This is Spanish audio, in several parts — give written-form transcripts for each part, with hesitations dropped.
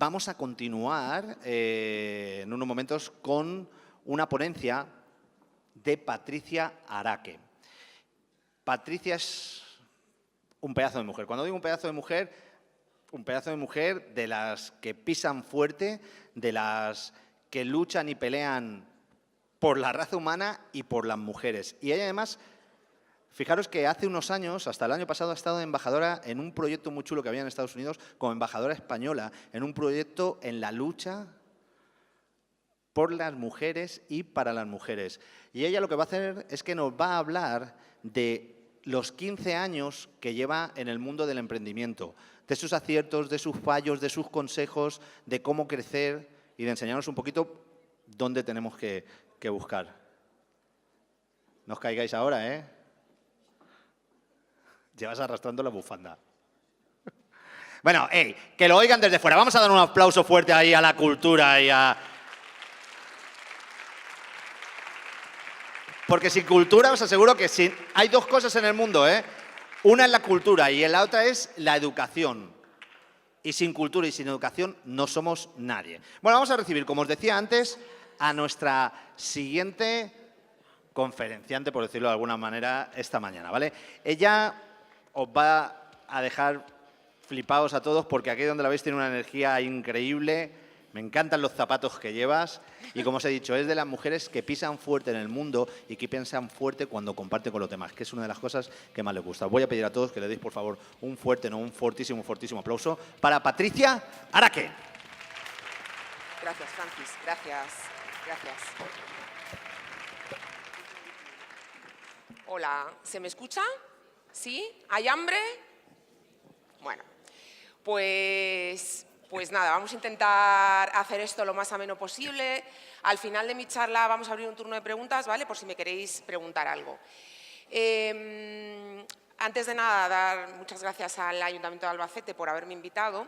vamos a continuar en unos momentos con una ponencia de Patricia Araque. Patricia es un pedazo de mujer. Cuando digo un pedazo de mujer de las que pisan fuerte, de las que luchan y pelean por la raza humana y por las mujeres. Y ella además, fijaros que hace unos años, hasta el año pasado, ha estado de embajadora en un proyecto muy chulo que había en Estados Unidos, como embajadora española, en un proyecto en la lucha por las mujeres y para las mujeres. Y ella lo que va a hacer es que nos va a hablar de los 15 años que lleva en el mundo del emprendimiento, de sus aciertos, de sus fallos, de sus consejos, de cómo crecer y de enseñarnos un poquito dónde tenemos que buscar. No os caigáis ahora, ¿eh? Llevas arrastrando la bufanda. Bueno, que lo oigan desde fuera. Vamos a dar un aplauso fuerte ahí a la cultura y a... Porque sin cultura os aseguro que hay dos cosas en el mundo, ¿eh? Una es la cultura y la otra es la educación. Y sin cultura y sin educación no somos nadie. Bueno, vamos a recibir, como os decía antes, a nuestra siguiente conferenciante, por decirlo de alguna manera, esta mañana, ¿vale? Ella os va a dejar flipados a todos porque aquí donde la veis tiene una energía increíble. Me encantan los zapatos que llevas y, como os he dicho, es de las mujeres que pisan fuerte en el mundo y que piensan fuerte cuando comparte con los demás, que es una de las cosas que más les gusta. Voy a pedir a todos que le deis, por favor, un fuerte, no un fortísimo, fortísimo aplauso para Patricia Araque. Gracias, Francis. Gracias. Gracias. Hola, ¿se me escucha? ¿Sí? ¿Hay hambre? Bueno, pues nada, vamos a intentar hacer esto lo más ameno posible. Al final de mi charla vamos a abrir un turno de preguntas, ¿vale? Por si me queréis preguntar algo. Antes de nada, dar muchas gracias al Ayuntamiento de Albacete por haberme invitado.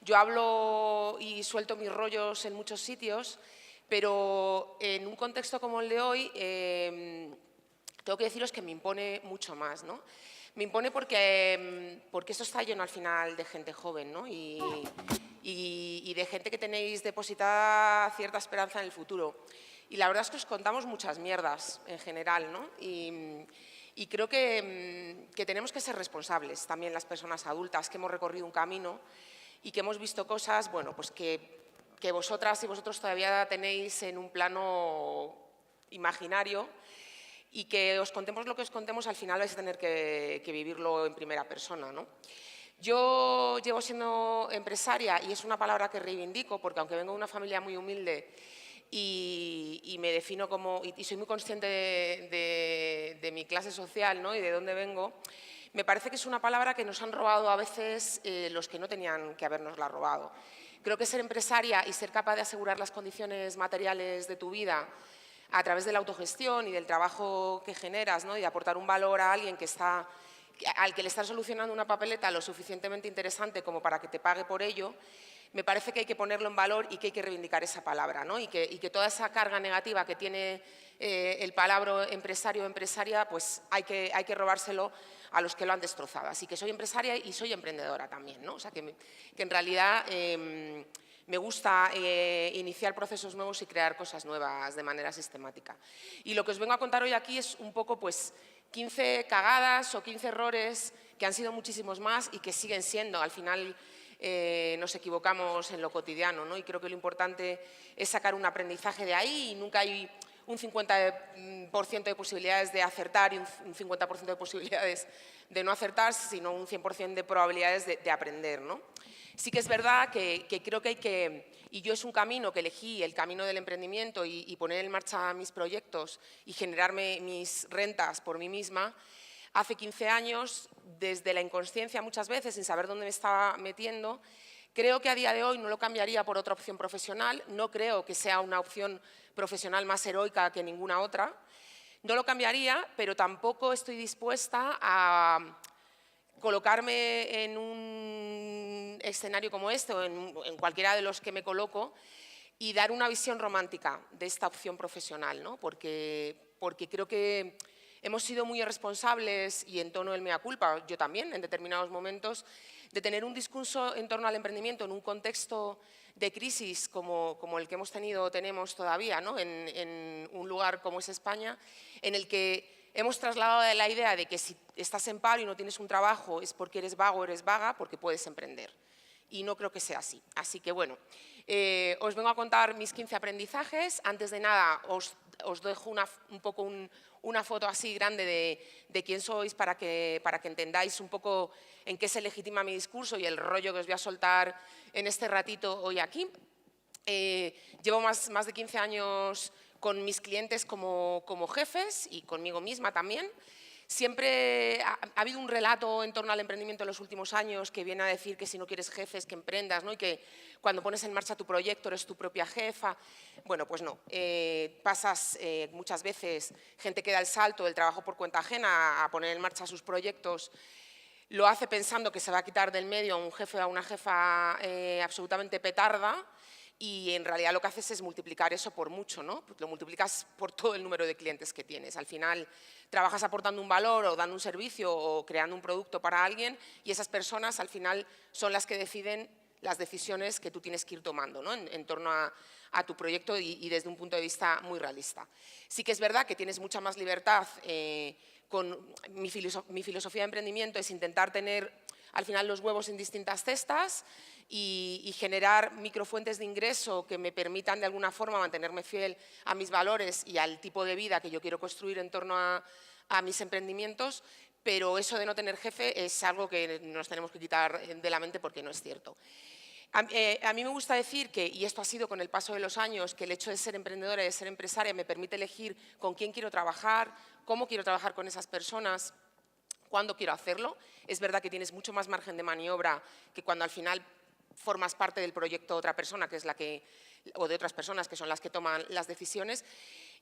Yo hablo y suelto mis rollos en muchos sitios, pero en un contexto como el de hoy, tengo que deciros que me impone mucho más, ¿no? Me impone porque esto está lleno al final de gente joven, ¿no? Y de gente que tenéis depositada cierta esperanza en el futuro. Y la verdad es que os contamos muchas mierdas en general, ¿no? Y creo que tenemos que ser responsables también las personas adultas que hemos recorrido un camino y que hemos visto cosas, bueno, pues que vosotras y vosotros todavía tenéis en un plano imaginario y que os contemos lo que os contemos, al final vais a tener que vivirlo en primera persona, ¿no? Yo llevo siendo empresaria y es una palabra que reivindico porque aunque vengo de una familia muy humilde y me defino como, y soy muy consciente de mi clase social, ¿no? Y de dónde vengo, me parece que es una palabra que nos han robado a veces los que no tenían que habernosla robado. Creo que ser empresaria y ser capaz de asegurar las condiciones materiales de tu vida a través de la autogestión y del trabajo que generas, ¿no? Y de aportar un valor a alguien al que le estás solucionando una papeleta lo suficientemente interesante como para que te pague por ello, me parece que hay que ponerlo en valor y que hay que reivindicar esa palabra, ¿no? Y que toda esa carga negativa que tiene el palabra empresario o empresaria, pues hay que robárselo a los que lo han destrozado. Así que soy empresaria y soy emprendedora también, ¿no? O sea, que en realidad me gusta iniciar procesos nuevos y crear cosas nuevas de manera sistemática. Y lo que os vengo a contar hoy aquí es un poco, pues, 15 cagadas o 15 errores que han sido muchísimos más y que siguen siendo. Al final nos equivocamos en lo cotidiano, ¿no? Y creo que lo importante es sacar un aprendizaje de ahí y nunca hay un 50% de posibilidades de acertar y un 50% de posibilidades de no acertar, sino un 100% de probabilidades de aprender, ¿no? Sí que es verdad que creo que hay que, y yo es un camino que elegí, el camino del emprendimiento y poner en marcha mis proyectos y generarme mis rentas por mí misma. Hace 15 años, desde la inconsciencia muchas veces, sin saber dónde me estaba metiendo, creo que a día de hoy no lo cambiaría por otra opción profesional, no creo que sea una opción profesional más heroica que ninguna otra, no lo cambiaría, pero tampoco estoy dispuesta a colocarme en un escenario como este o en cualquiera de los que me coloco y dar una visión romántica de esta opción profesional, ¿no? Porque creo que hemos sido muy irresponsables y en tono del mea culpa, yo también en determinados momentos, de tener un discurso en torno al emprendimiento en un contexto de crisis como el que hemos tenido, tenemos todavía, ¿no? en un lugar como es España, en el que hemos trasladado la idea de que si estás en paro y no tienes un trabajo es porque eres vago o eres vaga, porque puedes emprender. Y no creo que sea así. Así que, bueno, os vengo a contar mis 15 aprendizajes. Antes de nada, os dejo un poco una foto así grande de quién sois para que entendáis un poco en qué se legitima mi discurso y el rollo que os voy a soltar en este ratito hoy aquí. Llevo más de 15 años con mis clientes como jefes y conmigo misma también. Siempre ha habido un relato en torno al emprendimiento en los últimos años que viene a decir que si no quieres jefes, que emprendas, ¿no? Y que cuando pones en marcha tu proyecto eres tu propia jefa. Bueno, pues no. Pasas muchas veces, gente que da el salto del trabajo por cuenta ajena a poner en marcha sus proyectos, lo hace pensando que se va a quitar del medio a un jefe o a una jefa absolutamente petarda, y en realidad lo que haces es multiplicar eso por mucho, ¿no? Pues lo multiplicas por todo el número de clientes que tienes. Al final trabajas aportando un valor o dando un servicio o creando un producto para alguien, y esas personas al final son las que deciden las decisiones que tú tienes que ir tomando, ¿no? en torno a tu proyecto y desde un punto de vista muy realista. Sí que es verdad que tienes mucha más libertad. Con mi filosofía de emprendimiento es intentar tener al final los huevos en distintas cestas y generar microfuentes de ingreso que me permitan de alguna forma mantenerme fiel a mis valores y al tipo de vida que yo quiero construir en torno a mis emprendimientos, pero eso de no tener jefe es algo que nos tenemos que quitar de la mente porque no es cierto. A mí me gusta decir que, y esto ha sido con el paso de los años, que el hecho de ser emprendedora y de ser empresaria me permite elegir con quién quiero trabajar, cómo quiero trabajar con esas personas, cuándo quiero hacerlo. Es verdad que tienes mucho más margen de maniobra que cuando al final formas parte del proyecto de otra persona, que es la que, o de otras personas que son las que toman las decisiones.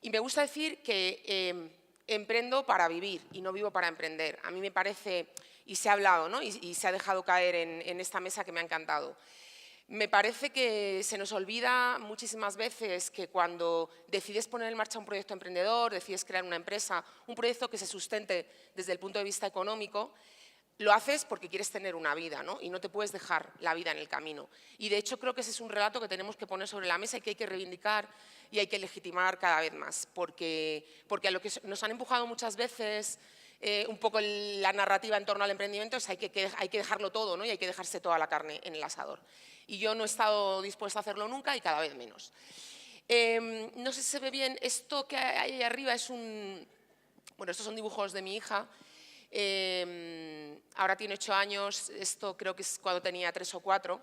Y me gusta decir que emprendo para vivir y no vivo para emprender. A mí me parece, y se ha hablado, ¿no? y se ha dejado caer en esta mesa que me ha encantado. Me parece que se nos olvida muchísimas veces que cuando decides poner en marcha un proyecto emprendedor, decides crear una empresa, un proyecto que se sustente desde el punto de vista económico, lo haces porque quieres tener una vida, ¿no? Y no te puedes dejar la vida en el camino. Y de hecho creo que ese es un relato que tenemos que poner sobre la mesa y que hay que reivindicar y hay que legitimar cada vez más, porque a lo que nos han empujado muchas veces un poco la narrativa en torno al emprendimiento es hay que dejarlo todo, ¿no? Y hay que dejarse toda la carne en el asador. Y yo no he estado dispuesta a hacerlo nunca y cada vez menos. No sé si se ve bien, esto que hay ahí arriba es bueno, estos son dibujos de mi hija. Ahora tiene 8 años, esto creo que es cuando tenía 3 o 4.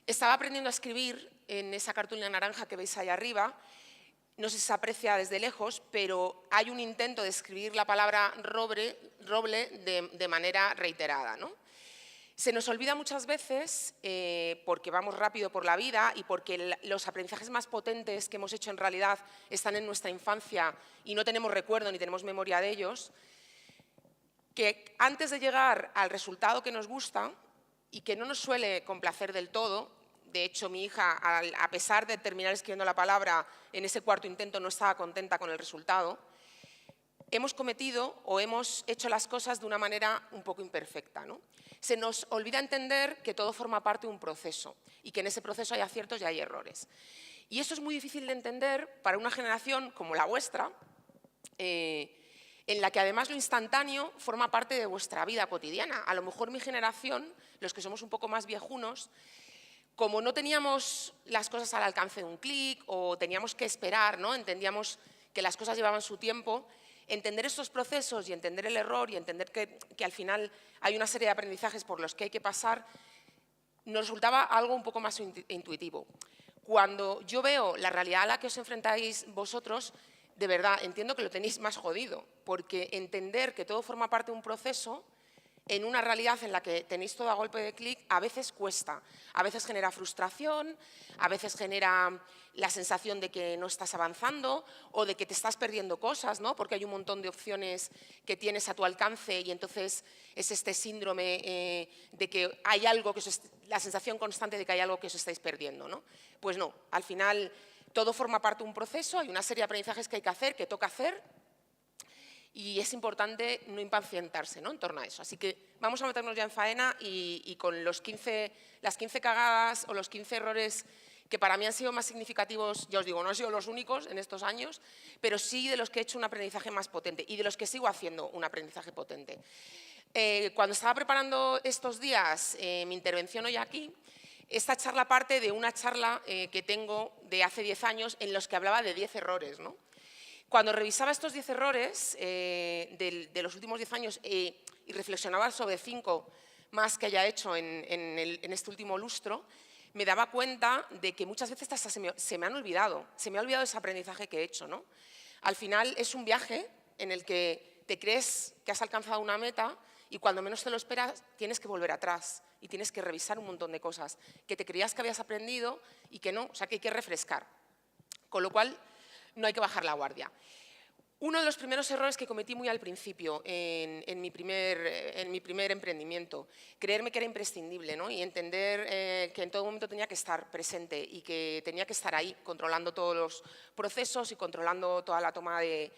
Estaba aprendiendo a escribir en esa cartulina naranja que veis ahí arriba. No sé si se aprecia desde lejos, pero hay un intento de escribir la palabra roble de manera reiterada, ¿no? Se nos olvida muchas veces, porque vamos rápido por la vida y porque los aprendizajes más potentes que hemos hecho en realidad están en nuestra infancia y no tenemos recuerdo ni tenemos memoria de ellos, que antes de llegar al resultado que nos gusta y que no nos suele complacer del todo, de hecho mi hija, a pesar de terminar escribiendo la palabra, en ese 4.º intento no estaba contenta con el resultado, hemos cometido o hemos hecho las cosas de una manera un poco imperfecta, ¿no? Se nos olvida entender que todo forma parte de un proceso y que en ese proceso hay aciertos y hay errores. Y eso es muy difícil de entender para una generación como la vuestra, en la que además lo instantáneo forma parte de vuestra vida cotidiana. A lo mejor mi generación, los que somos un poco más viejunos, como no teníamos las cosas al alcance de un clic o teníamos que esperar, ¿no? Entendíamos que las cosas llevaban su tiempo, entender estos procesos y entender el error y entender que al final hay una serie de aprendizajes por los que hay que pasar, nos resultaba algo un poco más intuitivo. Cuando yo veo la realidad a la que os enfrentáis vosotros, de verdad entiendo que lo tenéis más jodido, porque entender que todo forma parte de un proceso en una realidad en la que tenéis todo a golpe de clic, a veces cuesta, a veces genera frustración, a veces genera la sensación de que no estás avanzando o de que te estás perdiendo cosas, ¿no? Porque hay un montón de opciones que tienes a tu alcance y entonces es este síndrome de que hay algo, la sensación constante de que hay algo que os estáis perdiendo, ¿no? Pues no, al final todo forma parte de un proceso, hay una serie de aprendizajes que hay que hacer, que toca hacer, y es importante no impacientarse, ¿no? En torno a eso. Así que vamos a meternos ya en faena y con las 15 cagadas o los 15 errores que para mí han sido más significativos, ya os digo, no han sido los únicos en estos años, pero sí de los que he hecho un aprendizaje más potente y de los que sigo haciendo un aprendizaje potente. Cuando estaba preparando estos días mi intervención hoy aquí, esta charla parte de una charla que tengo de hace 10 años en los que hablaba de 10 errores, ¿no? Cuando revisaba estos 10 errores de los últimos 10 años y reflexionaba sobre 5 más que haya hecho en este último lustro, me daba cuenta de que muchas veces hasta se me han olvidado. Se me ha olvidado ese aprendizaje que he hecho, ¿no? Al final es un viaje en el que te crees que has alcanzado una meta y cuando menos te lo esperas tienes que volver atrás y tienes que revisar un montón de cosas que te creías que habías aprendido y que no, o sea que hay que refrescar. Con lo cual, no hay que bajar la guardia. Uno de los primeros errores que cometí muy al principio en mi primer emprendimiento, creerme que era imprescindible, ¿no? Y entender que en todo momento tenía que estar presente y que tenía que estar ahí controlando todos los procesos y controlando toda la toma de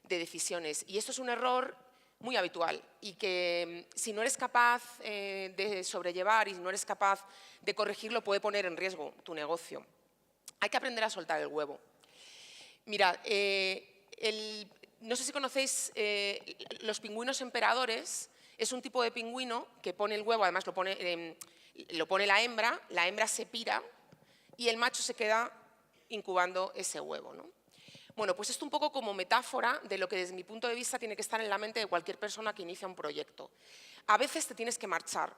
decisiones. Y esto es un error muy habitual y que si no eres capaz de sobrellevar y no eres capaz de corregirlo puede poner en riesgo tu negocio. Hay que aprender a soltar el huevo. Mirad, no sé si conocéis los pingüinos emperadores. Es un tipo de pingüino que pone el huevo, además lo pone la hembra se pira y el macho se queda incubando ese huevo, ¿no? Bueno, pues esto un poco como metáfora de lo que desde mi punto de vista tiene que estar en la mente de cualquier persona que inicia un proyecto. A veces te tienes que marchar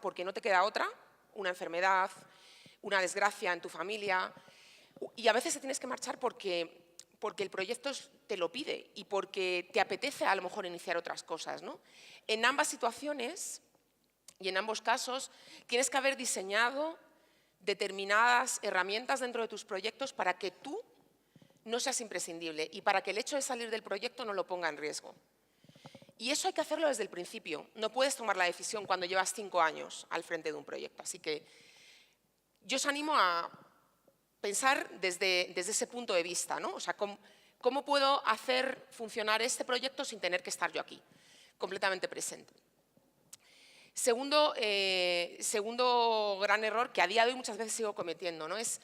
porque no te queda otra, una enfermedad, una desgracia en tu familia, y a veces te tienes que marchar porque el proyecto te lo pide y porque te apetece a lo mejor iniciar otras cosas, ¿no? En ambas situaciones y en ambos casos tienes que haber diseñado determinadas herramientas dentro de tus proyectos para que tú no seas imprescindible y para que el hecho de salir del proyecto no lo ponga en riesgo. Y eso hay que hacerlo desde el principio. No puedes tomar la decisión cuando llevas 5 años al frente de un proyecto. Así que yo os animo a pensar desde ese punto de vista, ¿no? O sea, ¿cómo puedo hacer funcionar este proyecto sin tener que estar yo aquí, completamente presente? Segundo gran error que a día de hoy muchas veces sigo cometiendo, ¿no? Es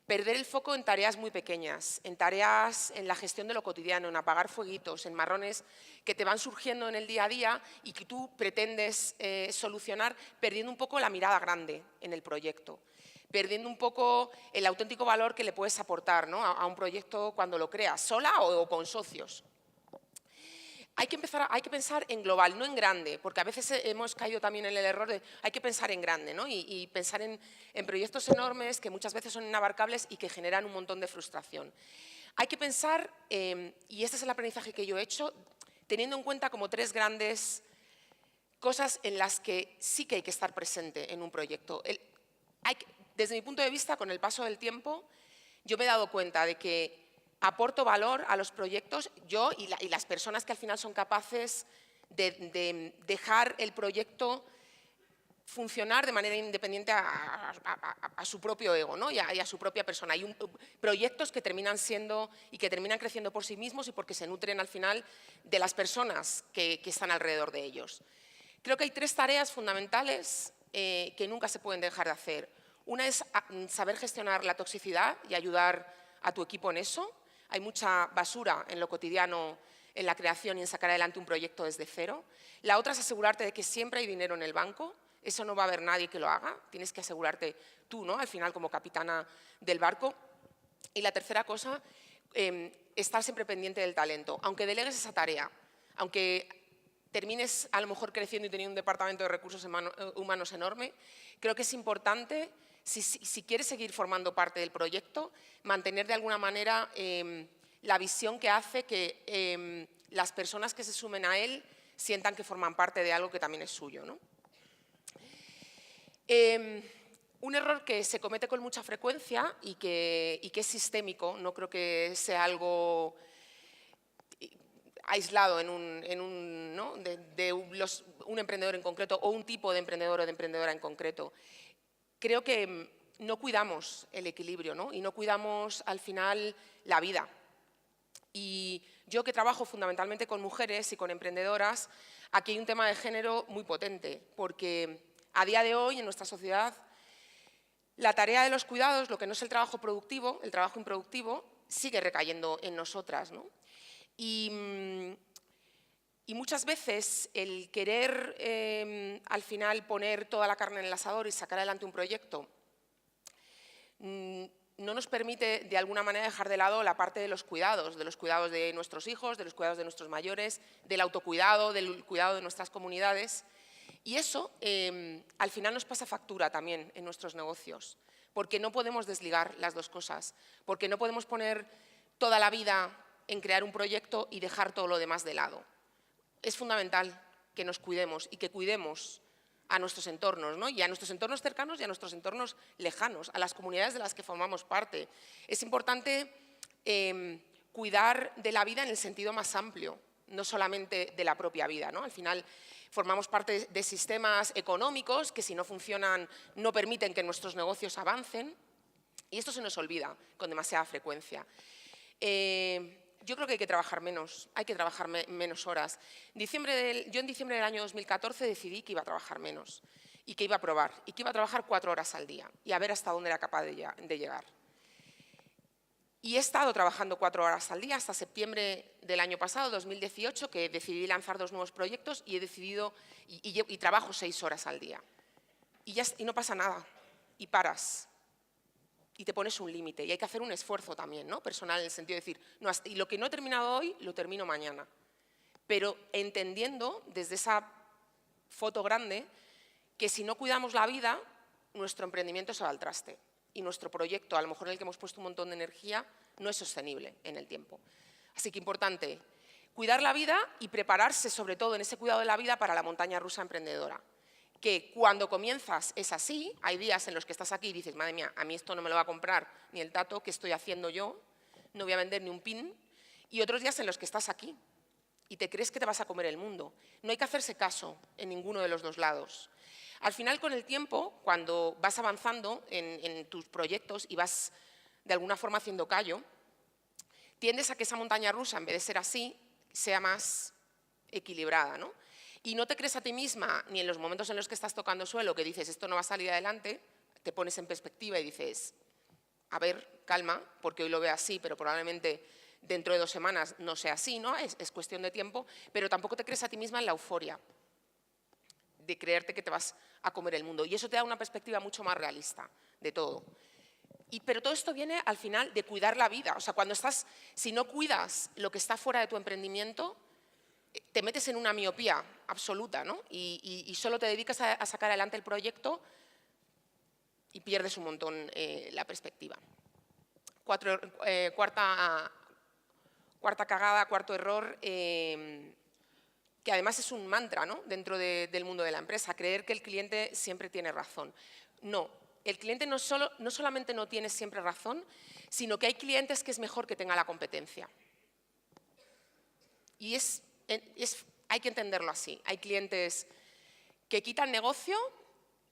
perder el foco en tareas muy pequeñas, en tareas en la gestión de lo cotidiano, en apagar fueguitos, en marrones que te van surgiendo en el día a día y que tú pretendes solucionar perdiendo un poco la mirada grande en el proyecto, perdiendo un poco el auténtico valor que le puedes aportar, ¿no? a un proyecto cuando lo creas, sola o con socios. Hay que pensar en global, no en grande, porque a veces hemos caído también en el error de hay que pensar en grande, ¿no? y pensar en proyectos enormes que muchas veces son inabarcables y que generan un montón de frustración. Hay que pensar, y este es el aprendizaje que yo he hecho, teniendo en cuenta como 3 grandes cosas en las que sí que hay que estar presente en un proyecto. Desde mi punto de vista, con el paso del tiempo, yo me he dado cuenta de que aporto valor a los proyectos, yo y las personas que al final son capaces de dejar el proyecto funcionar de manera independiente a su propio ego, ¿no? y a su propia persona. Hay proyectos que terminan siendo y que terminan creciendo por sí mismos y porque se nutren al final de las personas que están alrededor de ellos. Creo que hay 3 tareas fundamentales que nunca se pueden dejar de hacer. Una es saber gestionar la toxicidad y ayudar a tu equipo en eso. Hay mucha basura en lo cotidiano, en la creación y en sacar adelante un proyecto desde cero. La otra es asegurarte de que siempre hay dinero en el banco. Eso no va a haber nadie que lo haga. Tienes que asegurarte tú, ¿no? Al final, como capitana del barco. Y la tercera cosa, estar siempre pendiente del talento. Aunque delegues esa tarea, aunque termines a lo mejor creciendo y teniendo un departamento de recursos humanos enorme, creo que es importante, si quieres seguir formando parte del proyecto, mantener de alguna manera la visión que hace que las personas que se sumen a él sientan que forman parte de algo que también es suyo, ¿no? Un error que se comete con mucha frecuencia y que es sistémico, no creo que sea algo aislado de un emprendedor en concreto o un tipo de emprendedor o de emprendedora en concreto. Creo que no cuidamos el equilibrio, ¿no? Y no cuidamos al final la vida. Y yo que trabajo fundamentalmente con mujeres y con emprendedoras, aquí hay un tema de género muy potente, porque a día de hoy en nuestra sociedad La tarea de los cuidados, lo que no es el trabajo productivo, el trabajo improductivo, sigue recayendo en nosotras, ¿no? Y muchas veces el querer al final poner toda la carne en el asador y sacar adelante un proyecto no nos permite de alguna manera dejar de lado la parte de los cuidados de nuestros hijos, de los cuidados de nuestros mayores, del autocuidado, del cuidado de nuestras comunidades. Y eso al final nos pasa factura también en nuestros negocios, porque no podemos desligar las dos cosas, porque no podemos poner toda la vida en crear un proyecto y dejar todo lo demás de lado. Es fundamental que nos cuidemos y que cuidemos a nuestros entornos, ¿no? Y a nuestros entornos cercanos y a nuestros entornos lejanos, a las comunidades de las que formamos parte. Es importante cuidar de la vida en el sentido más amplio, no solamente de la propia vida, ¿no? Al final formamos parte de sistemas económicos que si no funcionan no permiten que nuestros negocios avancen y esto se nos olvida con demasiada frecuencia. Yo creo que hay que trabajar menos horas. Yo en diciembre del año 2014 decidí que iba a trabajar menos y que iba a probar y que iba a trabajar 4 horas al día y a ver hasta dónde era capaz de llegar. Y he estado trabajando 4 horas al día hasta septiembre del año pasado, 2018, que decidí lanzar 2 nuevos proyectos y he decidido y trabajo 6 horas al día. Y no pasa nada, y paras. Y te pones un límite y hay que hacer un esfuerzo también, ¿no? Personal, en el sentido de decir, no, y lo que no he terminado hoy, lo termino mañana. Pero entendiendo desde esa foto grande que si no cuidamos la vida, nuestro emprendimiento se va al traste y nuestro proyecto, a lo mejor en el que hemos puesto un montón de energía, no es sostenible en el tiempo. Así que importante, cuidar la vida y prepararse sobre todo en ese cuidado de la vida para la montaña rusa emprendedora. Que cuando comienzas es así, hay días en los que estás aquí y dices, madre mía, a mí esto no me lo va a comprar ni el tato, ¿qué estoy haciendo yo? No voy a vender ni un pin. Y otros días en los que estás aquí y te crees que te vas a comer el mundo. No hay que hacerse caso en ninguno de los dos lados. Al final, con el tiempo, cuando vas avanzando en tus proyectos y vas de alguna forma haciendo callo, tiendes a que esa montaña rusa, en vez de ser así, sea más equilibrada, ¿no? Y no te crees a ti misma, ni en los momentos en los que estás tocando suelo, que dices, esto no va a salir adelante, te pones en perspectiva y dices, a ver, calma, porque hoy lo veo así, pero probablemente dentro de 2 semanas no sea así, ¿no? Es cuestión de tiempo, pero tampoco te crees a ti misma en la euforia de creerte que te vas a comer el mundo. Y eso te da una perspectiva mucho más realista de todo. Pero todo esto viene al final de cuidar la vida. O sea, si no cuidas lo que está fuera de tu emprendimiento, te metes en una miopía absoluta, ¿no? Y solo te dedicas a sacar adelante el proyecto y pierdes un montón la perspectiva. Cuarta cagada, cuarto error, que además es un mantra, ¿no? Dentro del mundo de la empresa, creer que el cliente siempre tiene razón. No, el cliente no solamente no tiene siempre razón, sino que hay clientes que es mejor que tenga la competencia. Y hay que entenderlo así. Hay clientes que quitan negocio,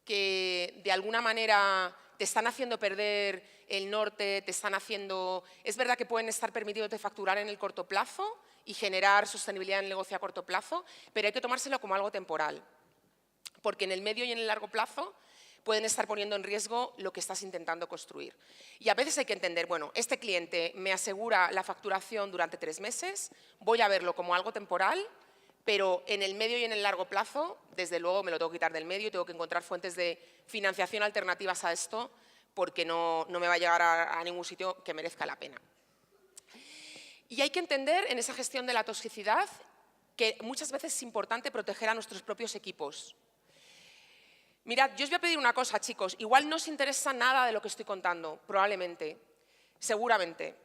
que de alguna manera te están haciendo perder el norte, es verdad que pueden estar permitiéndote facturar en el corto plazo y generar sostenibilidad en el negocio a corto plazo, pero hay que tomárselo como algo temporal, porque en el medio y en el largo plazo pueden estar poniendo en riesgo lo que estás intentando construir. Y a veces hay que entender, bueno, este cliente me asegura la facturación durante 3 meses, voy a verlo como algo temporal, pero en el medio y en el largo plazo, desde luego me lo tengo que quitar del medio y tengo que encontrar fuentes de financiación alternativas a esto, porque no me va a llegar a ningún sitio que merezca la pena. Y hay que entender en esa gestión de la toxicidad que muchas veces es importante proteger a nuestros propios equipos. Mirad, yo os voy a pedir una cosa, chicos. Igual no os interesa nada de lo que estoy contando, probablemente, seguramente.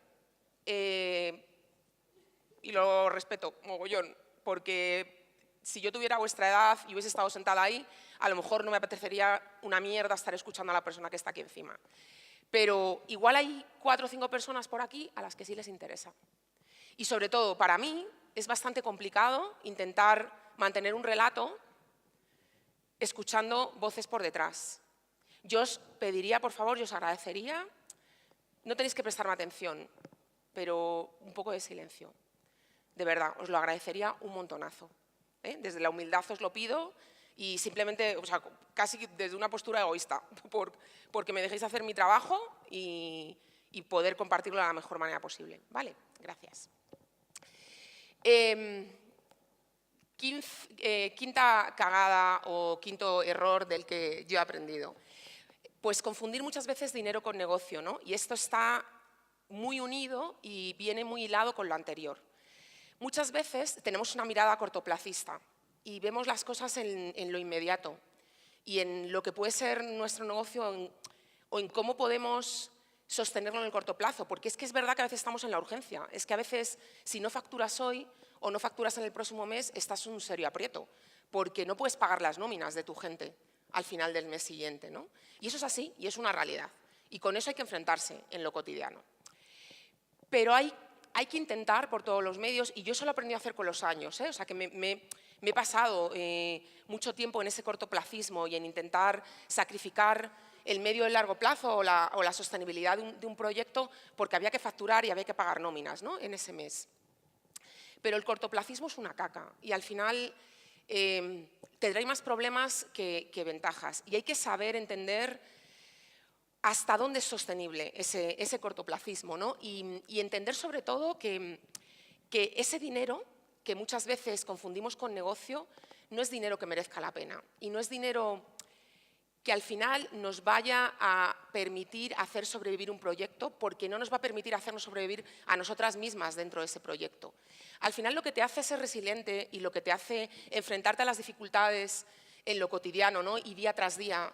Y lo respeto, mogollón, porque si yo tuviera vuestra edad y hubiese estado sentada ahí, a lo mejor no me apetecería una mierda estar escuchando a la persona que está aquí encima. Pero igual hay 4 o 5 personas por aquí a las que sí les interesa. Y sobre todo, para mí, es bastante complicado intentar mantener un relato escuchando voces por detrás. Yo os pediría, por favor, yo os agradecería, no tenéis que prestarme atención, pero un poco de silencio. De verdad, os lo agradecería un montonazo. Desde la humildad os lo pido Y simplemente, o sea, casi desde una postura egoísta, porque me dejéis hacer mi trabajo y poder compartirlo de la mejor manera posible. Vale, gracias. Quinta cagada o quinto error del que yo he aprendido. Pues confundir muchas veces dinero con negocio, ¿no? Y esto está muy unido y viene muy hilado con lo anterior. Muchas veces tenemos una mirada cortoplacista y vemos las cosas en lo inmediato y en lo que puede ser nuestro negocio o en cómo podemos sostenerlo en el corto plazo, porque es que es verdad que a veces estamos en la urgencia, es que a veces si no facturas hoy o no facturas en el próximo mes, estás en un serio aprieto, porque no puedes pagar las nóminas de tu gente al final del mes siguiente, ¿no? Y eso es así y es una realidad, y con eso hay que enfrentarse en lo cotidiano. Pero hay que intentar por todos los medios, y yo eso lo he aprendido a hacer con los años, ¿eh? O sea, que me he pasado mucho tiempo en ese cortoplacismo y en intentar sacrificar el medio y el largo plazo o la sostenibilidad de un proyecto porque había que facturar y había que pagar nóminas, ¿no? En ese mes. Pero el cortoplacismo es una caca y al final te trae más problemas que ventajas. Y hay que saber entender hasta dónde es sostenible ese cortoplacismo, ¿no? Y entender sobre todo que ese dinero, que muchas veces confundimos con negocio, no es dinero que merezca la pena y no es dinero que al final nos vaya a permitir hacer sobrevivir un proyecto, porque no nos va a permitir hacernos sobrevivir a nosotras mismas dentro de ese proyecto. Al final lo que te hace ser resiliente y lo que te hace enfrentarte a las dificultades en lo cotidiano, ¿no? Y día tras día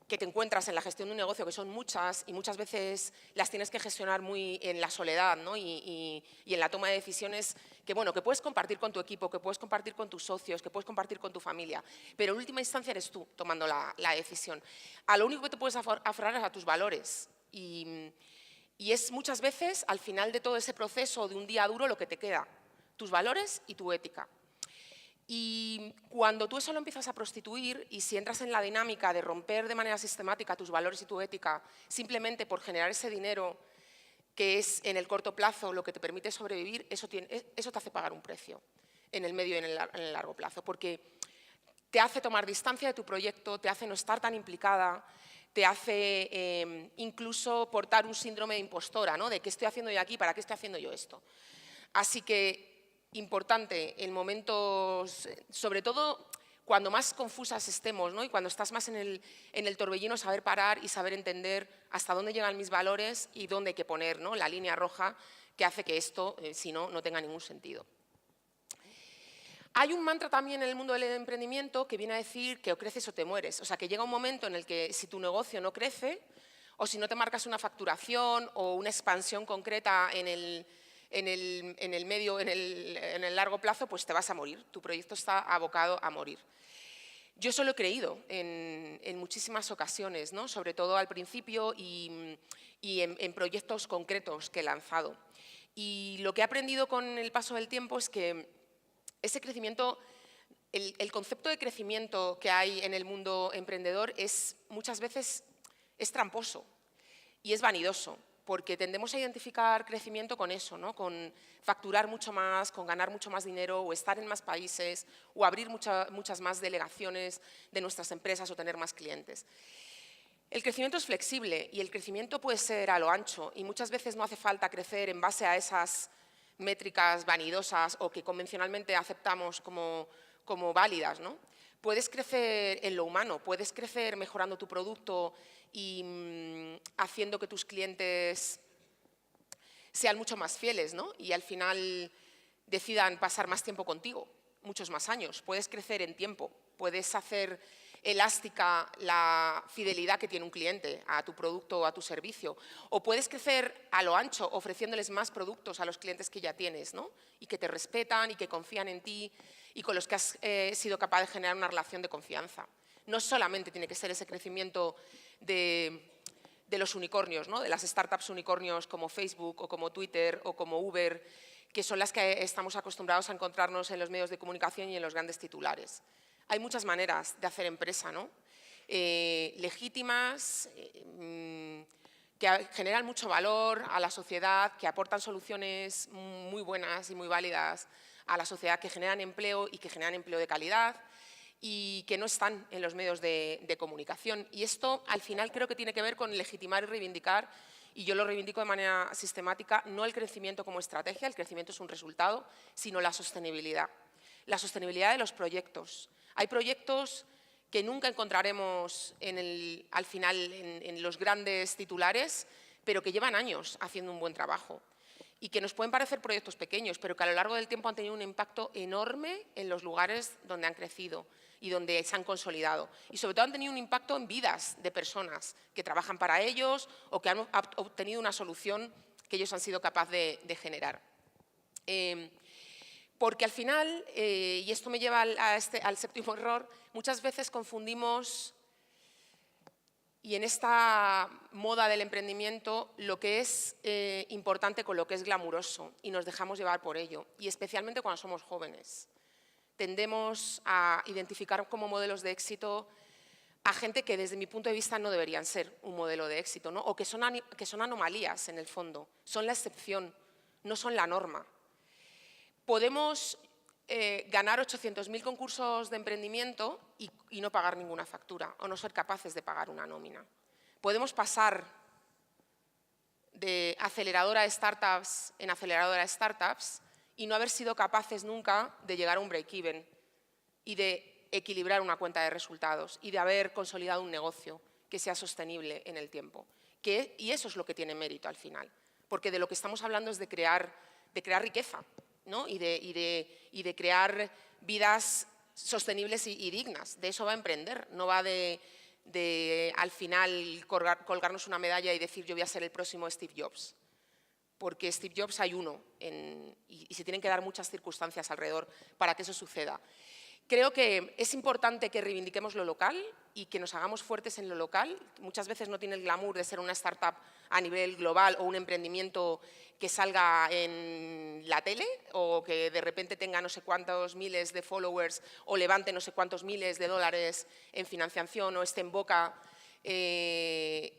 que te encuentras en la gestión de un negocio, que son muchas y muchas veces las tienes que gestionar muy en la soledad, ¿no? y en la toma de decisiones que, bueno, que puedes compartir con tu equipo, que puedes compartir con tus socios, que puedes compartir con tu familia, pero en última instancia eres tú tomando la decisión. A lo único que te puedes aferrar es a tus valores y es muchas veces al final de todo ese proceso de un día duro lo que te queda, tus valores y tu ética. Y cuando tú eso lo empiezas a prostituir y si entras en la dinámica de romper de manera sistemática tus valores y tu ética simplemente por generar ese dinero que es en el corto plazo lo que te permite sobrevivir, eso te hace pagar un precio en el medio y en el largo plazo, porque te hace tomar distancia de tu proyecto, te hace no estar tan implicada, te hace incluso portar un síndrome de impostora, ¿no? De ¿qué estoy haciendo yo aquí? ¿Para qué estoy haciendo yo esto? Así que importante en momentos, sobre todo cuando más confusas estemos, ¿no? Y cuando estás más en el torbellino, saber parar y saber entender hasta dónde llegan mis valores y dónde hay que poner, ¿no? La línea roja que hace que esto, si no, no tenga ningún sentido. Hay un mantra también en el mundo del emprendimiento que viene a decir que o creces o te mueres. O sea, que llega un momento en el que si tu negocio no crece o si no te marcas una facturación o una expansión concreta en el medio, en el largo plazo, pues te vas a morir. Tu proyecto está abocado a morir. Yo eso lo he creído en muchísimas ocasiones, ¿no? Sobre todo al principio y en proyectos concretos que he lanzado. Y lo que he aprendido con el paso del tiempo es que ese crecimiento, el concepto de crecimiento que hay en el mundo emprendedor muchas veces es tramposo y es vanidoso, porque tendemos a identificar crecimiento con eso, ¿no? Con facturar mucho más, con ganar mucho más dinero, o estar en más países, o abrir muchas más delegaciones de nuestras empresas o tener más clientes. El crecimiento es flexible y el crecimiento puede ser a lo ancho y muchas veces no hace falta crecer en base a esas métricas vanidosas o que convencionalmente aceptamos como válidas, ¿no? Puedes crecer en lo humano, puedes crecer mejorando tu producto y haciendo que tus clientes sean mucho más fieles, ¿no? Y al final decidan pasar más tiempo contigo, muchos más años. Puedes crecer en tiempo, puedes hacer elástica la fidelidad que tiene un cliente a tu producto o a tu servicio. O puedes crecer a lo ancho ofreciéndoles más productos a los clientes que ya tienes, ¿no? Y que te respetan y que confían en ti y con los que has sido capaz de generar una relación de confianza. No solamente tiene que ser ese crecimiento de los unicornios, ¿no? De las startups unicornios como Facebook o como Twitter o como Uber, que son las que estamos acostumbrados a encontrarnos en los medios de comunicación y en los grandes titulares. Hay muchas maneras de hacer empresa, ¿no? Legítimas, que generan mucho valor a la sociedad, que aportan soluciones muy buenas y muy válidas a la sociedad, que generan empleo y que generan empleo de calidad y que no están en los medios de comunicación. Y esto, al final, creo que tiene que ver con legitimar y reivindicar, y yo lo reivindico de manera sistemática, no el crecimiento como estrategia, el crecimiento es un resultado, sino la sostenibilidad. La sostenibilidad de los proyectos. Hay proyectos que nunca encontraremos al final en los grandes titulares, pero que llevan años haciendo un buen trabajo y que nos pueden parecer proyectos pequeños, pero que a lo largo del tiempo han tenido un impacto enorme en los lugares donde han crecido y donde se han consolidado. Y sobre todo han tenido un impacto en vidas de personas que trabajan para ellos o que han obtenido una solución que ellos han sido capaces de generar. Porque al final, y esto me lleva al séptimo error, muchas veces confundimos, y en esta moda del emprendimiento, lo que es importante con lo que es glamuroso, y nos dejamos llevar por ello, y especialmente cuando somos jóvenes. Tendemos a identificar como modelos de éxito a gente que desde mi punto de vista no deberían ser un modelo de éxito, ¿no? O que son anomalías en el fondo, son la excepción, no son la norma. Podemos ganar 800.000 concursos de emprendimiento y no pagar ninguna factura o no ser capaces de pagar una nómina. Podemos pasar de aceleradora de startups en aceleradora de startups y no haber sido capaces nunca de llegar a un break-even y de equilibrar una cuenta de resultados y de haber consolidado un negocio que sea sostenible en el tiempo. Y eso es lo que tiene mérito al final, porque de lo que estamos hablando es de crear riqueza, ¿no? y de crear vidas sostenibles y dignas. De eso va a emprender, no va de al final colgarnos una medalla y decir yo voy a ser el próximo Steve Jobs. Porque Steve Jobs hay uno y se tienen que dar muchas circunstancias alrededor para que eso suceda. Creo que es importante que reivindiquemos lo local y que nos hagamos fuertes en lo local. Muchas veces no tiene el glamour de ser una startup a nivel global o un emprendimiento que salga en la tele o que de repente tenga no sé cuántos miles de followers o levante no sé cuántos miles de dólares en financiación o esté en boca de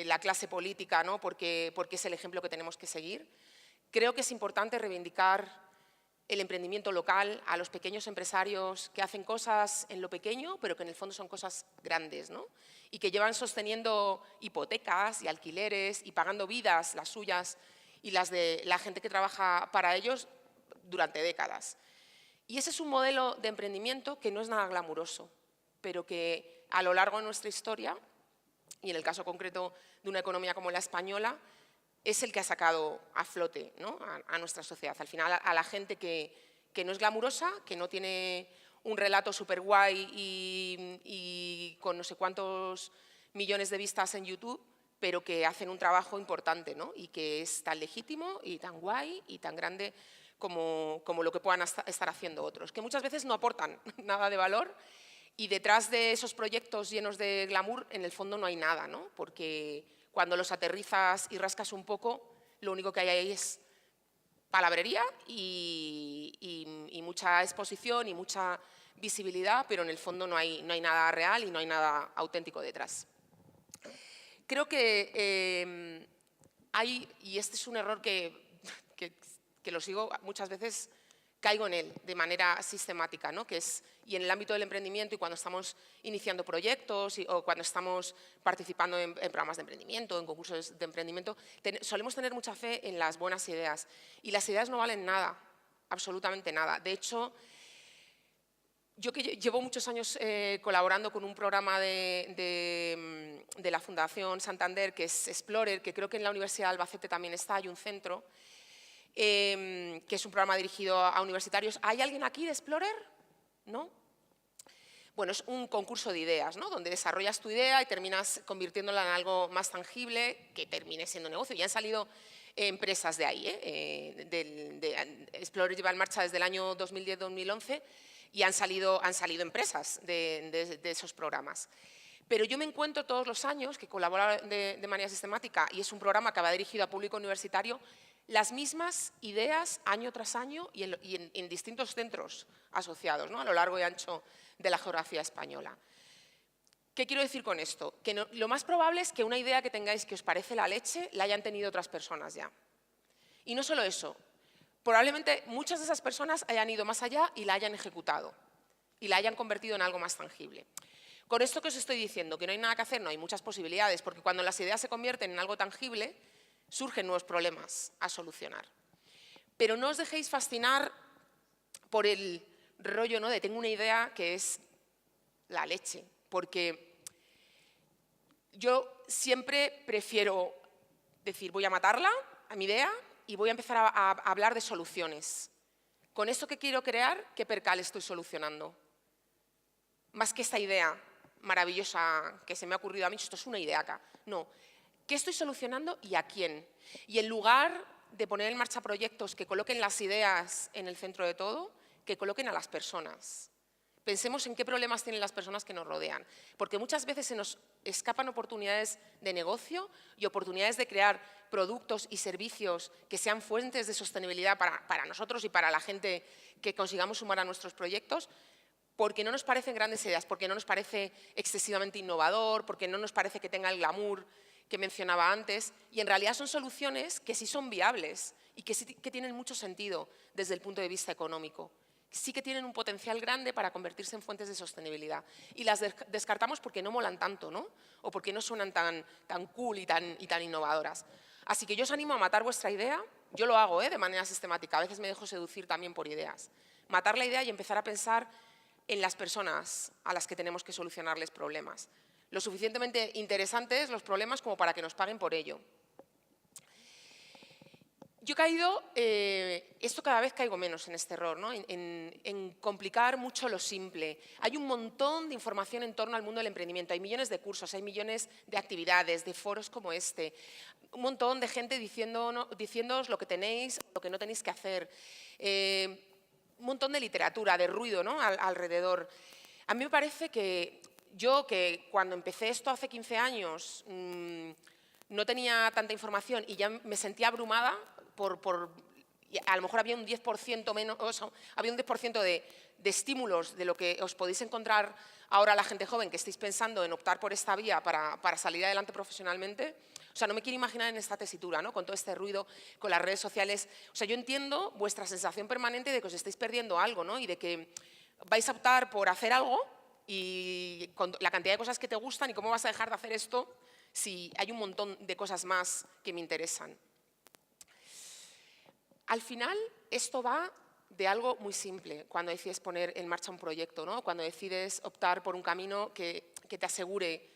la clase política, ¿no? porque es el ejemplo que tenemos que seguir. Creo que es importante reivindicar el emprendimiento local, a los pequeños empresarios que hacen cosas en lo pequeño, pero que en el fondo son cosas grandes, ¿no? Y que llevan sosteniendo hipotecas y alquileres y pagando vidas, las suyas y las de la gente que trabaja para ellos durante décadas. Y ese es un modelo de emprendimiento que no es nada glamuroso, pero que a lo largo de nuestra historia, y en el caso concreto de una economía como la española, es el que ha sacado a flote, ¿no? a nuestra sociedad. Al final, a la gente que no es glamurosa, que no tiene un relato súper guay y con no sé cuántos millones de vistas en YouTube, pero que hacen un trabajo importante, ¿no? Y que es tan legítimo y tan guay y tan grande como lo que puedan estar haciendo otros, que muchas veces no aportan nada de valor y detrás de esos proyectos llenos de glamour, en el fondo no hay nada, ¿no? Porque cuando los aterrizas y rascas un poco, lo único que hay ahí es palabrería y mucha exposición y mucha visibilidad, pero en el fondo no hay nada real y no hay nada auténtico detrás. Creo que y este es un error que lo sigo muchas veces, caigo en él de manera sistemática, ¿no? Y en el ámbito del emprendimiento y cuando estamos iniciando proyectos o cuando estamos participando en programas de emprendimiento, en concursos de emprendimiento, solemos tener mucha fe en las buenas ideas y las ideas no valen nada, absolutamente nada. De hecho, yo que llevo muchos años colaborando con un programa de la Fundación Santander, que es Explorer, que creo que en la Universidad de Albacete también está, hay un centro, que es un programa dirigido a universitarios. ¿Hay alguien aquí de Explorer? ¿No? Bueno, es un concurso de ideas, ¿no? Donde desarrollas tu idea y terminas convirtiéndola en algo más tangible que termine siendo negocio. Ya han salido empresas de ahí. Explorer lleva en marcha desde el año 2010-2011 y han salido empresas de esos programas. Pero yo me encuentro todos los años, que colabora de manera sistemática, y es un programa que va dirigido a público universitario, las mismas ideas año tras año y en distintos centros asociados, ¿no? A lo largo y ancho de la geografía española. ¿Qué quiero decir con esto? Que lo más probable es que una idea que tengáis que os parece la leche la hayan tenido otras personas ya. Y no solo eso, probablemente muchas de esas personas hayan ido más allá y la hayan ejecutado. y la hayan convertido en algo más tangible. Con esto que os estoy diciendo, que no hay nada que hacer, no hay muchas posibilidades, porque cuando las ideas se convierten en algo tangible, surgen nuevos problemas a solucionar. Pero no os dejéis fascinar por el rollo, ¿no?, de tengo una idea que es la leche, porque yo siempre prefiero decir, voy a matarla, a mi idea, y voy a empezar a hablar de soluciones. Con esto que quiero crear, ¿qué percal estoy solucionando? Más que esta idea maravillosa que se me ha ocurrido a mí, esto es una idea acá. No, ¿qué estoy solucionando y a quién? Y en lugar de poner en marcha proyectos que coloquen las ideas en el centro de todo, que coloquen a las personas. Pensemos en qué problemas tienen las personas que nos rodean, porque muchas veces se nos escapan oportunidades de negocio y oportunidades de crear productos y servicios que sean fuentes de sostenibilidad para nosotros y para la gente que consigamos sumar a nuestros proyectos, porque no nos parecen grandes ideas, porque no nos parece excesivamente innovador, porque no nos parece que tenga el glamour que mencionaba antes, y en realidad son soluciones que sí son viables y que sí que tienen mucho sentido desde el punto de vista económico. Sí que tienen un potencial grande para convertirse en fuentes de sostenibilidad. Y las descartamos porque no molan tanto, ¿no? O porque no suenan tan cool y tan innovadoras. Así que yo os animo a matar vuestra idea. Yo lo hago, de manera sistemática. A veces me dejo seducir también por ideas. Matar la idea y empezar a pensar en las personas a las que tenemos que solucionarles problemas. Lo suficientemente interesantes los problemas como para que nos paguen por ello. Yo he caído, esto cada vez caigo menos en este error, ¿no? en complicar mucho lo simple. Hay un montón de información en torno al mundo del emprendimiento, hay millones de cursos, hay millones de actividades, de foros como este, un montón de gente diciéndoos lo que tenéis, lo que no tenéis que hacer, un montón de literatura, de ruido, ¿no?, alrededor. A mí me parece que cuando empecé esto hace 15 años no tenía tanta información y ya me sentía abrumada a lo mejor había un 10% menos, había un 10% de estímulos de lo que os podéis encontrar ahora la gente joven que estéis pensando en optar por esta vía para salir adelante profesionalmente. O sea, no me quiero imaginar en esta tesitura, ¿no?, con todo este ruido, con las redes sociales. O sea, yo entiendo vuestra sensación permanente de que os estáis perdiendo algo, ¿no?, y de que vais a optar por hacer algo y con la cantidad de cosas que te gustan y cómo vas a dejar de hacer esto si hay un montón de cosas más que me interesan. Al final, esto va de algo muy simple cuando decides poner en marcha un proyecto, ¿no?, cuando decides optar por un camino que te asegure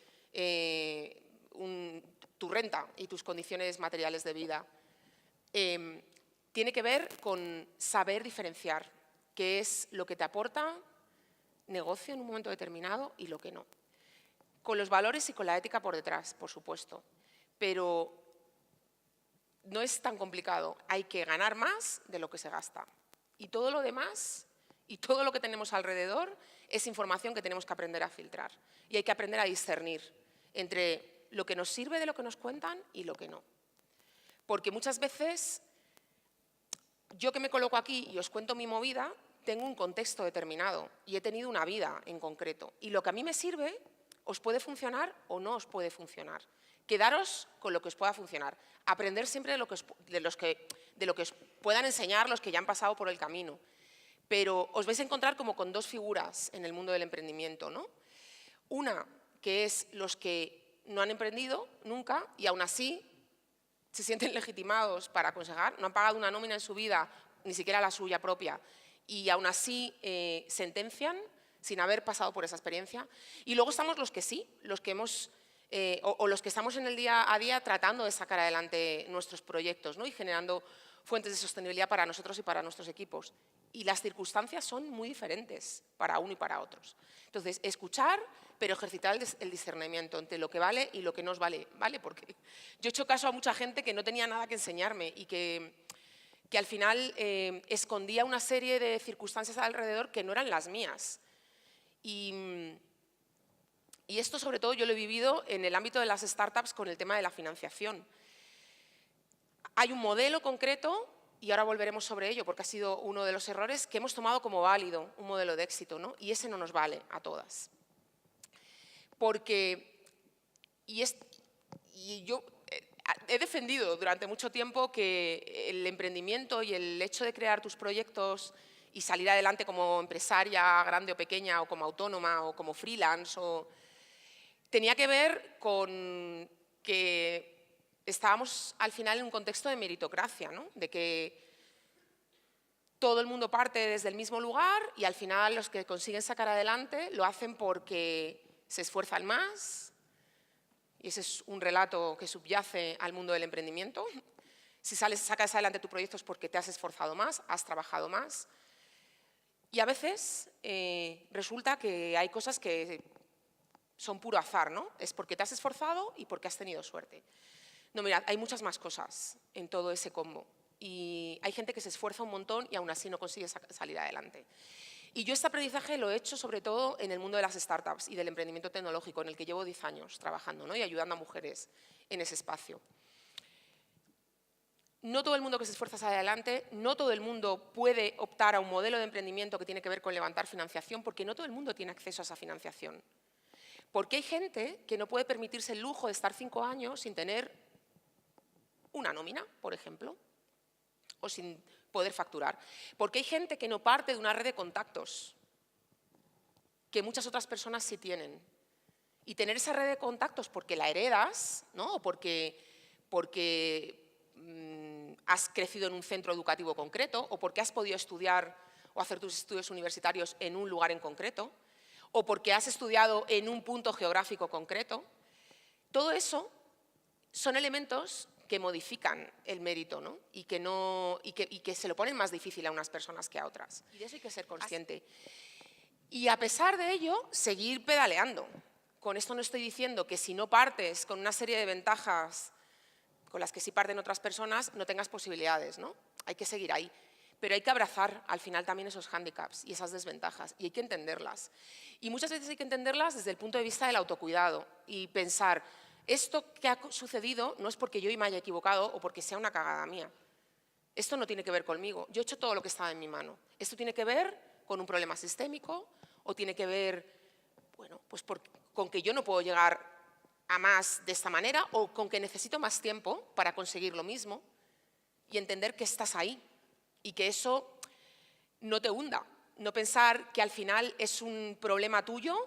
tu renta y tus condiciones materiales de vida. Tiene que ver con saber diferenciar qué es lo que te aporta negocio en un momento determinado y lo que no. Con los valores y con la ética por detrás, por supuesto, pero no es tan complicado. Hay que ganar más de lo que se gasta. Y todo lo demás, y todo lo que tenemos alrededor, es información que tenemos que aprender a filtrar. Y hay que aprender a discernir entre lo que nos sirve de lo que nos cuentan y lo que no. Porque muchas veces, yo que me coloco aquí y os cuento mi movida, tengo un contexto determinado y he tenido una vida en concreto. Y lo que a mí me sirve os puede funcionar o no os puede funcionar. Quedaros con lo que os pueda funcionar. Aprender siempre de lo que os puedan enseñar los que ya han pasado por el camino. Pero os vais a encontrar como con dos figuras en el mundo del emprendimiento, ¿no? Una, que es los que no han emprendido nunca y aún así se sienten legitimados para aconsejar, no han pagado una nómina en su vida, ni siquiera la suya propia, y aún así sentencian sin haber pasado por esa experiencia. Y luego estamos los que sí, los que hemos... o los que estamos en el día a día tratando de sacar adelante nuestros proyectos, ¿no?, y generando fuentes de sostenibilidad para nosotros y para nuestros equipos. Y las circunstancias son muy diferentes para uno y para otros. Entonces, escuchar, pero ejercitar el discernimiento entre lo que vale y lo que no os vale. Porque yo he hecho caso a mucha gente que no tenía nada que enseñarme y que al final escondía una serie de circunstancias alrededor que no eran las mías. Y esto, sobre todo, yo lo he vivido en el ámbito de las startups con el tema de la financiación. Hay un modelo concreto, y ahora volveremos sobre ello porque ha sido uno de los errores que hemos tomado como válido, un modelo de éxito, ¿no?, y ese no nos vale a todas. Y yo he defendido durante mucho tiempo que el emprendimiento y el hecho de crear tus proyectos y salir adelante como empresaria grande o pequeña, o como autónoma, o como freelance, tenía que ver con que estábamos al final en un contexto de meritocracia, ¿no? De que todo el mundo parte desde el mismo lugar y al final los que consiguen sacar adelante lo hacen porque se esfuerzan más, y ese es un relato que subyace al mundo del emprendimiento. Si sacas adelante tu proyecto es porque te has esforzado más, has trabajado más. Y a veces resulta que hay cosas que son puro azar, ¿no? Es porque te has esforzado y porque has tenido suerte. No, mirad, hay muchas más cosas en todo ese combo. Y hay gente que se esfuerza un montón y aún así no consigue salir adelante. Y yo este aprendizaje lo he hecho sobre todo en el mundo de las startups y del emprendimiento tecnológico, en el que llevo 10 años trabajando, ¿no? Y ayudando a mujeres en ese espacio. No todo el mundo que se esfuerza sale adelante, no todo el mundo puede optar a un modelo de emprendimiento que tiene que ver con levantar financiación, porque no todo el mundo tiene acceso a esa financiación. Porque hay gente que no puede permitirse el lujo de estar 5 años sin tener una nómina, por ejemplo, o sin poder facturar. Porque hay gente que no parte de una red de contactos, que muchas otras personas sí tienen. Y tener esa red de contactos porque la heredas, ¿no? O porque has crecido en un centro educativo concreto, o porque has podido estudiar o hacer tus estudios universitarios en un lugar en concreto, o porque has estudiado en un punto geográfico concreto, todo eso son elementos que modifican el mérito, ¿no? y que se lo ponen más difícil a unas personas que a otras. Y de eso hay que ser consciente. Y a pesar de ello, seguir pedaleando. Con esto no estoy diciendo que si no partes con una serie de ventajas con las que sí parten otras personas, no tengas posibilidades, ¿no? Hay que seguir ahí. Pero hay que abrazar al final también esos hándicaps y esas desventajas, y hay que entenderlas. Y muchas veces hay que entenderlas desde el punto de vista del autocuidado y pensar, esto que ha sucedido no es porque yo me haya equivocado o porque sea una cagada mía. Esto no tiene que ver conmigo. Yo he hecho todo lo que estaba en mi mano. Esto tiene que ver con un problema sistémico o tiene que ver, bueno, pues con que yo no puedo llegar a más de esta manera o con que necesito más tiempo para conseguir lo mismo, y entender que estás ahí y que eso no te hunda. No pensar que al final es un problema tuyo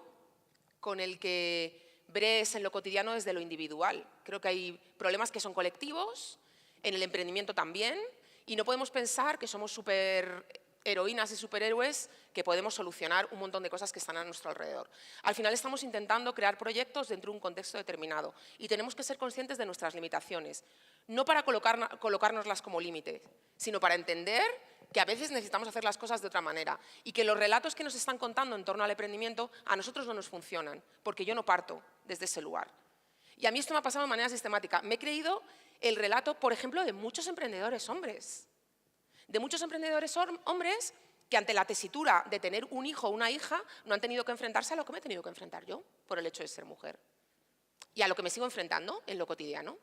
con el que bregues en lo cotidiano desde lo individual. Creo que hay problemas que son colectivos, en el emprendimiento también, y no podemos pensar que somos superheroínas y superhéroes que podemos solucionar un montón de cosas que están a nuestro alrededor. Al final estamos intentando crear proyectos dentro de un contexto determinado y tenemos que ser conscientes de nuestras limitaciones, no para colocárnoslas como límite, sino para entender que a veces necesitamos hacer las cosas de otra manera y que los relatos que nos están contando en torno al emprendimiento a nosotros no nos funcionan, porque yo no parto desde ese lugar. Y a mí esto me ha pasado de manera sistemática. Me he creído el relato, por ejemplo, de muchos emprendedores hombres. De muchos emprendedores hombres que ante la tesitura de tener un hijo o una hija no han tenido que enfrentarse a lo que me he tenido que enfrentar yo por el hecho de ser mujer. Y a lo que me sigo enfrentando en lo cotidiano.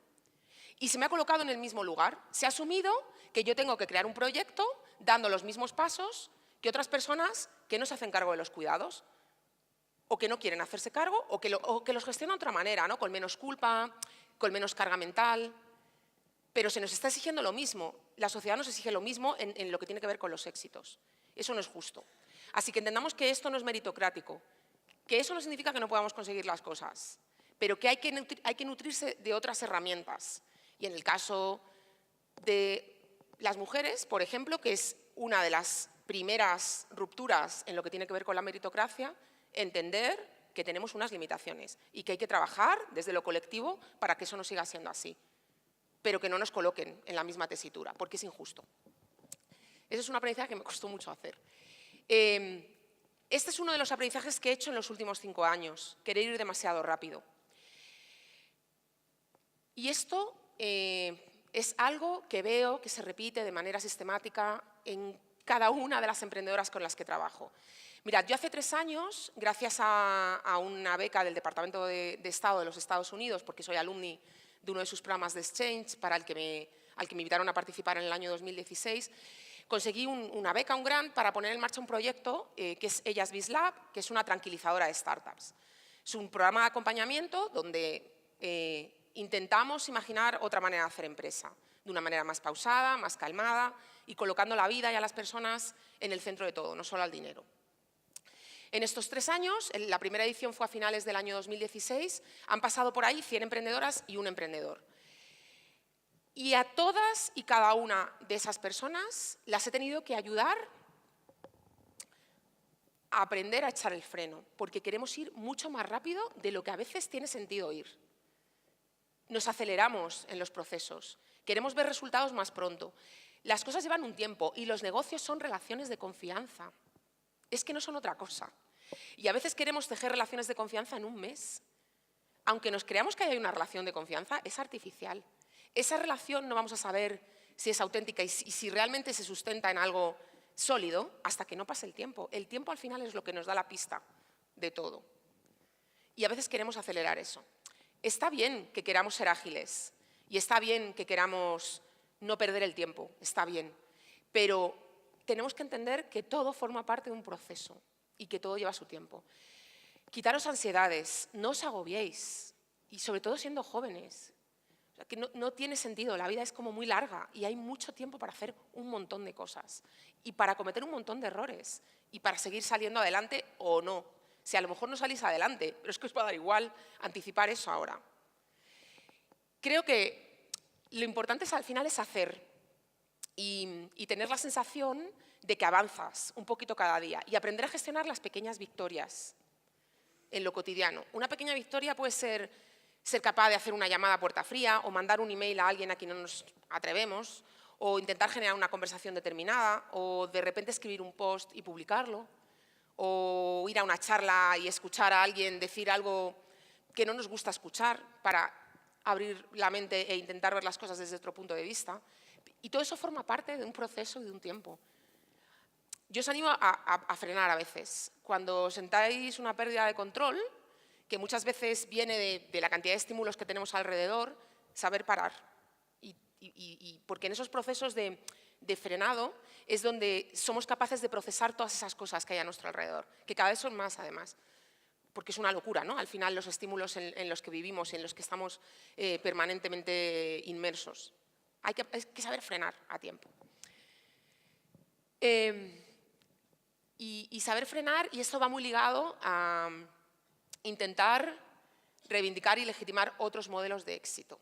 Y se me ha colocado en el mismo lugar. Se ha asumido que yo tengo que crear un proyecto dando los mismos pasos que otras personas que no se hacen cargo de los cuidados, o que no quieren hacerse cargo, o que los gestionan de otra manera, ¿no? Con menos culpa, con menos carga mental. Pero se nos está exigiendo lo mismo. La sociedad nos exige lo mismo en lo que tiene que ver con los éxitos. Eso no es justo. Así que entendamos que esto no es meritocrático, que eso no significa que no podamos conseguir las cosas, pero que hay que nutrirse de otras herramientas. Y en el caso de las mujeres, por ejemplo, que es una de las primeras rupturas en lo que tiene que ver con la meritocracia, entender que tenemos unas limitaciones y que hay que trabajar desde lo colectivo para que eso no siga siendo así, pero que no nos coloquen en la misma tesitura, porque es injusto. Ese es un aprendizaje que me costó mucho hacer. Este es uno de los aprendizajes que he hecho en los últimos 5 años, querer ir demasiado rápido. Y esto es algo que veo que se repite de manera sistemática en cada una de las emprendedoras con las que trabajo. Mirad, yo hace 3 años, gracias a una beca del Departamento de Estado de los Estados Unidos, porque soy alumni de uno de sus programas de Exchange, al que me invitaron a participar en el año 2016, conseguí una beca, un grant, para poner en marcha un proyecto que es Ellas Biz Lab, que es una tranquilizadora de startups. Es un programa de acompañamiento donde intentamos imaginar otra manera de hacer empresa. de una manera más pausada, más calmada y colocando la vida y a las personas en el centro de todo, no solo al dinero. En estos 3 años, la primera edición fue a finales del año 2016, han pasado por ahí 100 emprendedoras y un emprendedor. Y a todas y cada una de esas personas las he tenido que ayudar a aprender a echar el freno, porque queremos ir mucho más rápido de lo que a veces tiene sentido ir. Nos aceleramos en los procesos, queremos ver resultados más pronto. Las cosas llevan un tiempo y los negocios son relaciones de confianza. Es que no son otra cosa. Y a veces queremos tejer relaciones de confianza en un mes. Aunque nos creamos que hay una relación de confianza, es artificial. Esa relación no vamos a saber si es auténtica y si realmente se sustenta en algo sólido hasta que no pase el tiempo. El tiempo al final es lo que nos da la pista de todo. Y a veces queremos acelerar eso. Está bien que queramos ser ágiles y está bien que queramos no perder el tiempo, está bien. Pero tenemos que entender que todo forma parte de un proceso y que todo lleva su tiempo. Quitaros ansiedades, no os agobiéis y sobre todo siendo jóvenes. O sea, que no tiene sentido, la vida es como muy larga y hay mucho tiempo para hacer un montón de cosas y para cometer un montón de errores y para seguir saliendo adelante o no. Si a lo mejor no salís adelante, pero es que os va a dar igual anticipar eso ahora. Creo que lo importante al final es hacer y tener la sensación de que avanzas un poquito cada día y aprender a gestionar las pequeñas victorias en lo cotidiano. Una pequeña victoria puede ser capaz de hacer una llamada a puerta fría o mandar un email a alguien a quien no nos atrevemos o intentar generar una conversación determinada o de repente escribir un post y publicarlo o ir a una charla y escuchar a alguien decir algo que no nos gusta escuchar para abrir la mente e intentar ver las cosas desde otro punto de vista. Y todo eso forma parte de un proceso y de un tiempo. Yo os animo a frenar a veces. Cuando sentáis una pérdida de control, que muchas veces viene de la cantidad de estímulos que tenemos alrededor, saber parar. Porque en esos procesos de frenado es donde somos capaces de procesar todas esas cosas que hay a nuestro alrededor, que cada vez son más además. Porque es una locura, ¿no? Al final los estímulos en los que vivimos y en los que estamos permanentemente inmersos. Hay que saber frenar a tiempo. Y saber frenar, y esto va muy ligado a intentar reivindicar y legitimar otros modelos de éxito.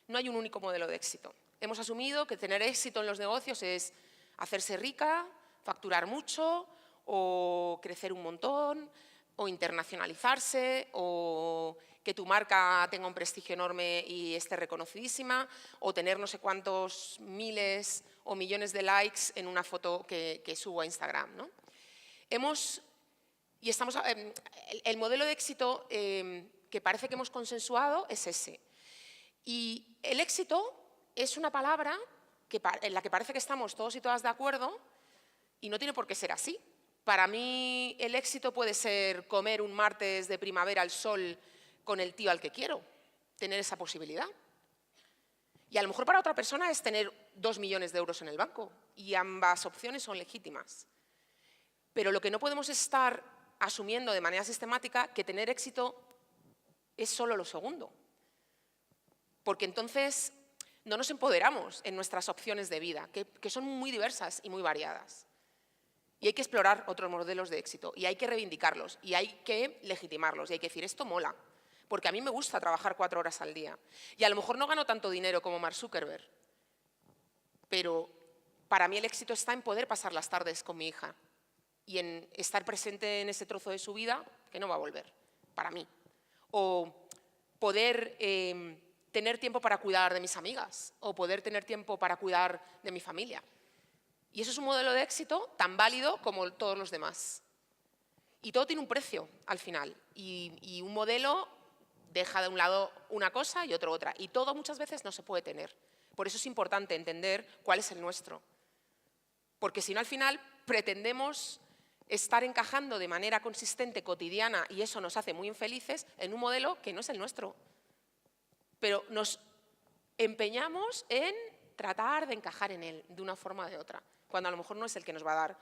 No hay un único modelo de éxito. Hemos asumido que tener éxito en los negocios es hacerse rica, facturar mucho, o crecer un montón, o internacionalizarse, o que tu marca tenga un prestigio enorme y esté reconocidísima, o tener no sé cuántos miles o millones de likes en una foto que subo a Instagram, ¿no? El modelo de éxito que parece que hemos consensuado es ese. Y el éxito es una palabra en la que parece que estamos todos y todas de acuerdo y no tiene por qué ser así. Para mí el éxito puede ser comer un martes de primavera al sol con el tío al que quiero, tener esa posibilidad. Y a lo mejor para otra persona es tener 2 millones de euros en el banco y ambas opciones son legítimas. Pero lo que no podemos estar asumiendo de manera sistemática que tener éxito es solo lo segundo. Porque entonces no nos empoderamos en nuestras opciones de vida, que son muy diversas y muy variadas. Y hay que explorar otros modelos de éxito, y hay que reivindicarlos, y hay que legitimarlos, y hay que decir, esto mola, porque a mí me gusta trabajar 4 horas al día. Y a lo mejor no gano tanto dinero como Mark Zuckerberg, pero para mí el éxito está en poder pasar las tardes con mi hija y en estar presente en ese trozo de su vida que no va a volver, para mí. O poder tener tiempo para cuidar de mis amigas, o poder tener tiempo para cuidar de mi familia. Y eso es un modelo de éxito tan válido como todos los demás. Y todo tiene un precio al final. Y un modelo deja de un lado una cosa y otro otra. Y todo muchas veces no se puede tener. Por eso es importante entender cuál es el nuestro. Porque si no, al final pretendemos estar encajando de manera consistente, cotidiana, y eso nos hace muy infelices, en un modelo que no es el nuestro. Pero nos empeñamos en tratar de encajar en él de una forma o de otra, cuando a lo mejor no es el que nos va a dar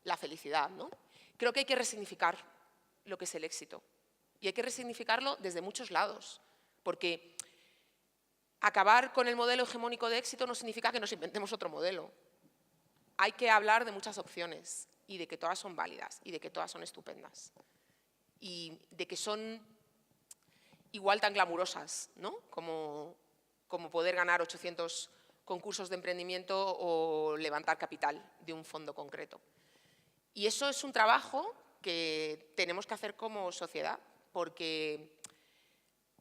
la felicidad, ¿no? Creo que hay que resignificar lo que es el éxito. Y hay que resignificarlo desde muchos lados, porque acabar con el modelo hegemónico de éxito no significa que nos inventemos otro modelo. Hay que hablar de muchas opciones y de que todas son válidas y de que todas son estupendas y de que son igual tan glamurosas, ¿no? como poder ganar 800 concursos de emprendimiento o levantar capital de un fondo concreto. Y eso es un trabajo que tenemos que hacer como sociedad, porque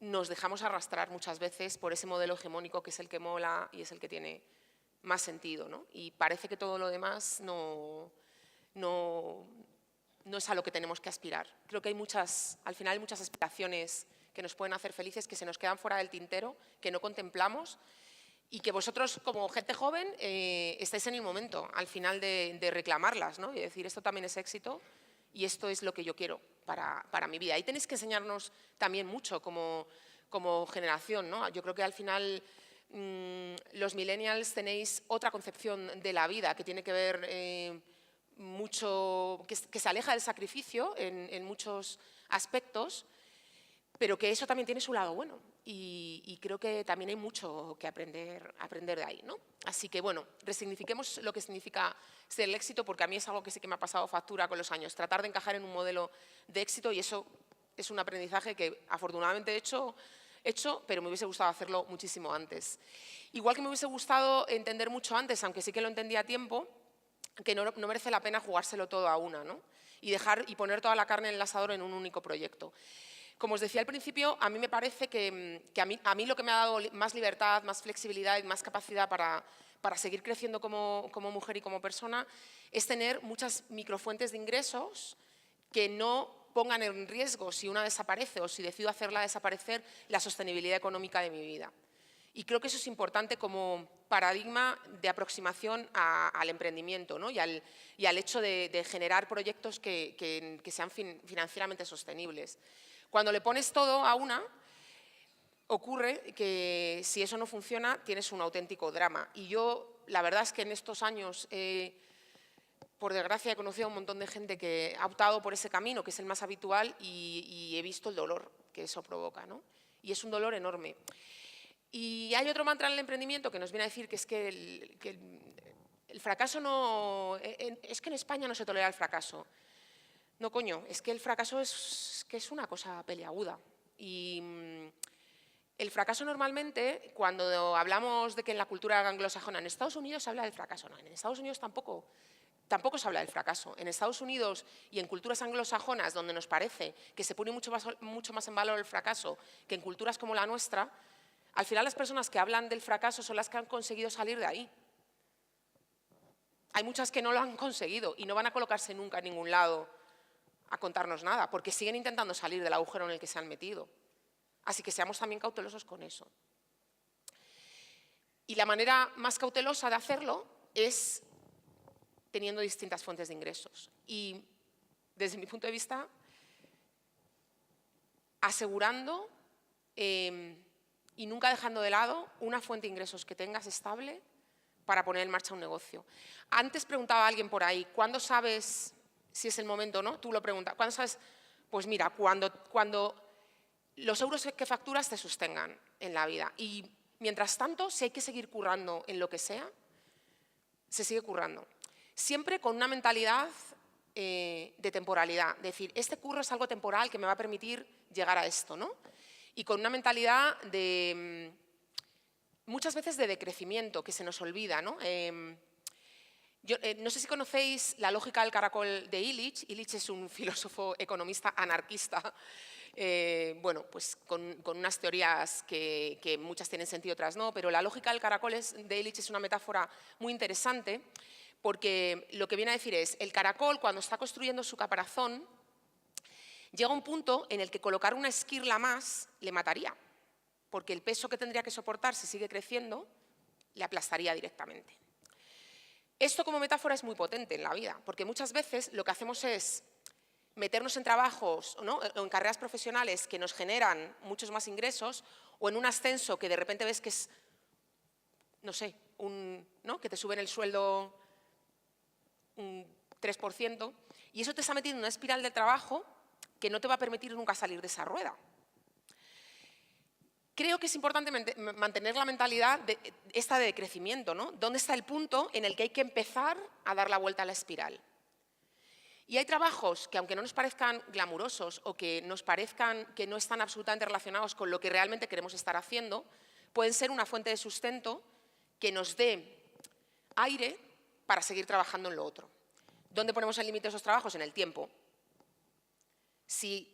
nos dejamos arrastrar muchas veces por ese modelo hegemónico que es el que mola y es el que tiene más sentido, ¿no? Y parece que todo lo demás no es a lo que tenemos que aspirar. Creo que al final hay muchas aspiraciones que nos pueden hacer felices, que se nos quedan fuera del tintero, que no contemplamos y que vosotros, como gente joven, estáis en el momento, al final, de reclamarlas, ¿no? Y decir, esto también es éxito y esto es lo que yo quiero para mi vida. Ahí tenéis que enseñarnos también mucho como generación, ¿no? Yo creo que al final los millennials tenéis otra concepción de la vida que tiene que ver mucho, que se aleja del sacrificio en muchos aspectos, pero que eso también tiene su lado bueno y creo que también hay mucho que aprender de ahí, ¿no? Así que, bueno, resignifiquemos lo que significa ser el éxito, porque a mí es algo que sí que me ha pasado factura con los años, tratar de encajar en un modelo de éxito, y eso es un aprendizaje que afortunadamente he hecho, pero me hubiese gustado hacerlo muchísimo antes. Igual que me hubiese gustado entender mucho antes, aunque sí que lo entendí a tiempo, que no merece la pena jugárselo todo a una, ¿no? Y poner toda la carne en el asador en un único proyecto. Como os decía al principio, a mí me parece que a mí lo que me ha dado más libertad, más flexibilidad y más capacidad para seguir creciendo como mujer y como persona es tener muchas microfuentes de ingresos que no pongan en riesgo, si una desaparece o si decido hacerla desaparecer, la sostenibilidad económica de mi vida. Y creo que eso es importante como paradigma de aproximación al emprendimiento, ¿no? y al hecho de generar proyectos que sean financieramente sostenibles. Cuando le pones todo a una, ocurre que si eso no funciona, tienes un auténtico drama. Y yo, la verdad es que en estos años, por desgracia, he conocido a un montón de gente que ha optado por ese camino, que es el más habitual, y he visto el dolor que eso provoca, ¿no? Y es un dolor enorme. Y hay otro mantra en el emprendimiento que nos viene a decir que es que el fracaso no... Es que en España no se tolera el fracaso. No, coño, es que el fracaso es una cosa peliaguda. Y el fracaso normalmente, cuando hablamos de que en la cultura anglosajona, en Estados Unidos se habla del fracaso, no, en Estados Unidos tampoco se habla del fracaso. En Estados Unidos y en culturas anglosajonas, donde nos parece que se pone mucho más en valor el fracaso que en culturas como la nuestra, al final las personas que hablan del fracaso son las que han conseguido salir de ahí. Hay muchas que no lo han conseguido y no van a colocarse nunca en ningún lado a contarnos nada, porque siguen intentando salir del agujero en el que se han metido. Así que seamos también cautelosos con eso. Y la manera más cautelosa de hacerlo es teniendo distintas fuentes de ingresos. Y desde mi punto de vista, asegurando y nunca dejando de lado una fuente de ingresos que tengas estable para poner en marcha un negocio. Antes preguntaba a alguien por ahí, ¿cuándo sabes si es el momento, ¿no? Tú lo preguntas. ¿Cuándo sabes? Pues mira, cuando los euros que facturas te sostengan en la vida. Y mientras tanto, si hay que seguir currando en lo que sea, se sigue currando. Siempre con una mentalidad de temporalidad. Es decir, este curro es algo temporal que me va a permitir llegar a esto, ¿no? Y con una mentalidad de, muchas veces, de decrecimiento, que se nos olvida, ¿no? No sé si conocéis la lógica del caracol de Illich. Illich es un filósofo economista anarquista, bueno, pues con unas teorías que muchas tienen sentido, otras no, pero la lógica del caracol de Illich es una metáfora muy interesante, porque lo que viene a decir es, el caracol, cuando está construyendo su caparazón, llega a un punto en el que colocar una esquirla más le mataría, porque el peso que tendría que soportar, si sigue creciendo, le aplastaría directamente. Esto como metáfora es muy potente en la vida, porque muchas veces lo que hacemos es meternos en trabajos, ¿no? O en carreras profesionales que nos generan muchos más ingresos, o en un ascenso que de repente ves que es, no sé, ¿no? Que te suben el sueldo un 3%, y eso te está metiendo en una espiral de trabajo que no te va a permitir nunca salir de esa rueda. creo que es importante mantener la mentalidad esta de crecimiento, ¿no? ¿Dónde está el punto en el que hay que empezar a dar la vuelta a la espiral? Y hay trabajos que, aunque no nos parezcan glamurosos o que nos parezcan que no están absolutamente relacionados con lo que realmente queremos estar haciendo, pueden ser una fuente de sustento que nos dé aire para seguir trabajando en lo otro. ¿Dónde ponemos el límite de esos trabajos? En el tiempo. Si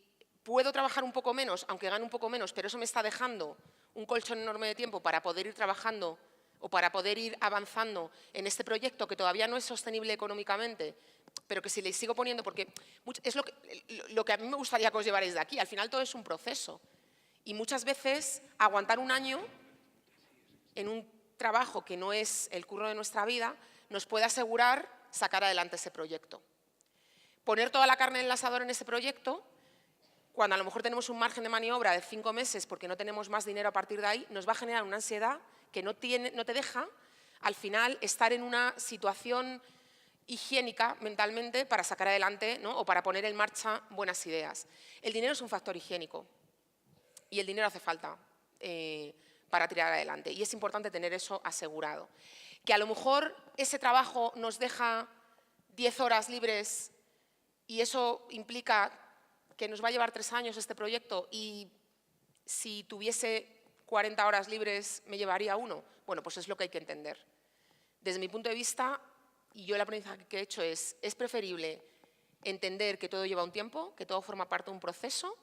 puedo trabajar un poco menos, aunque gane un poco menos, pero eso me está dejando un colchón enorme de tiempo para poder ir trabajando o para poder ir avanzando en este proyecto que todavía no es sostenible económicamente, pero que si le sigo poniendo, porque es lo que a mí me gustaría que os llevarais de aquí, al final todo es un proceso. Y muchas veces aguantar un año en un trabajo que no es el curro de nuestra vida nos puede asegurar sacar adelante ese proyecto. Poner toda la carne en el asador en ese proyecto, cuando a lo mejor tenemos un margen de maniobra de 5 meses porque no tenemos más dinero a partir de ahí, nos va a generar una ansiedad que no te deja, al final, estar en una situación higiénica mentalmente para sacar adelante, ¿no? O para poner en marcha buenas ideas. El dinero es un factor higiénico y el dinero hace falta para tirar adelante y es importante tener eso asegurado. Que a lo mejor ese trabajo nos deja 10 horas libres y eso implica que nos va a llevar 3 años este proyecto y si tuviese 40 horas libres me llevaría 1. Bueno, pues es lo que hay que entender. Desde mi punto de vista, y yo el aprendizaje que he hecho es preferible entender que todo lleva un tiempo, que todo forma parte de un proceso,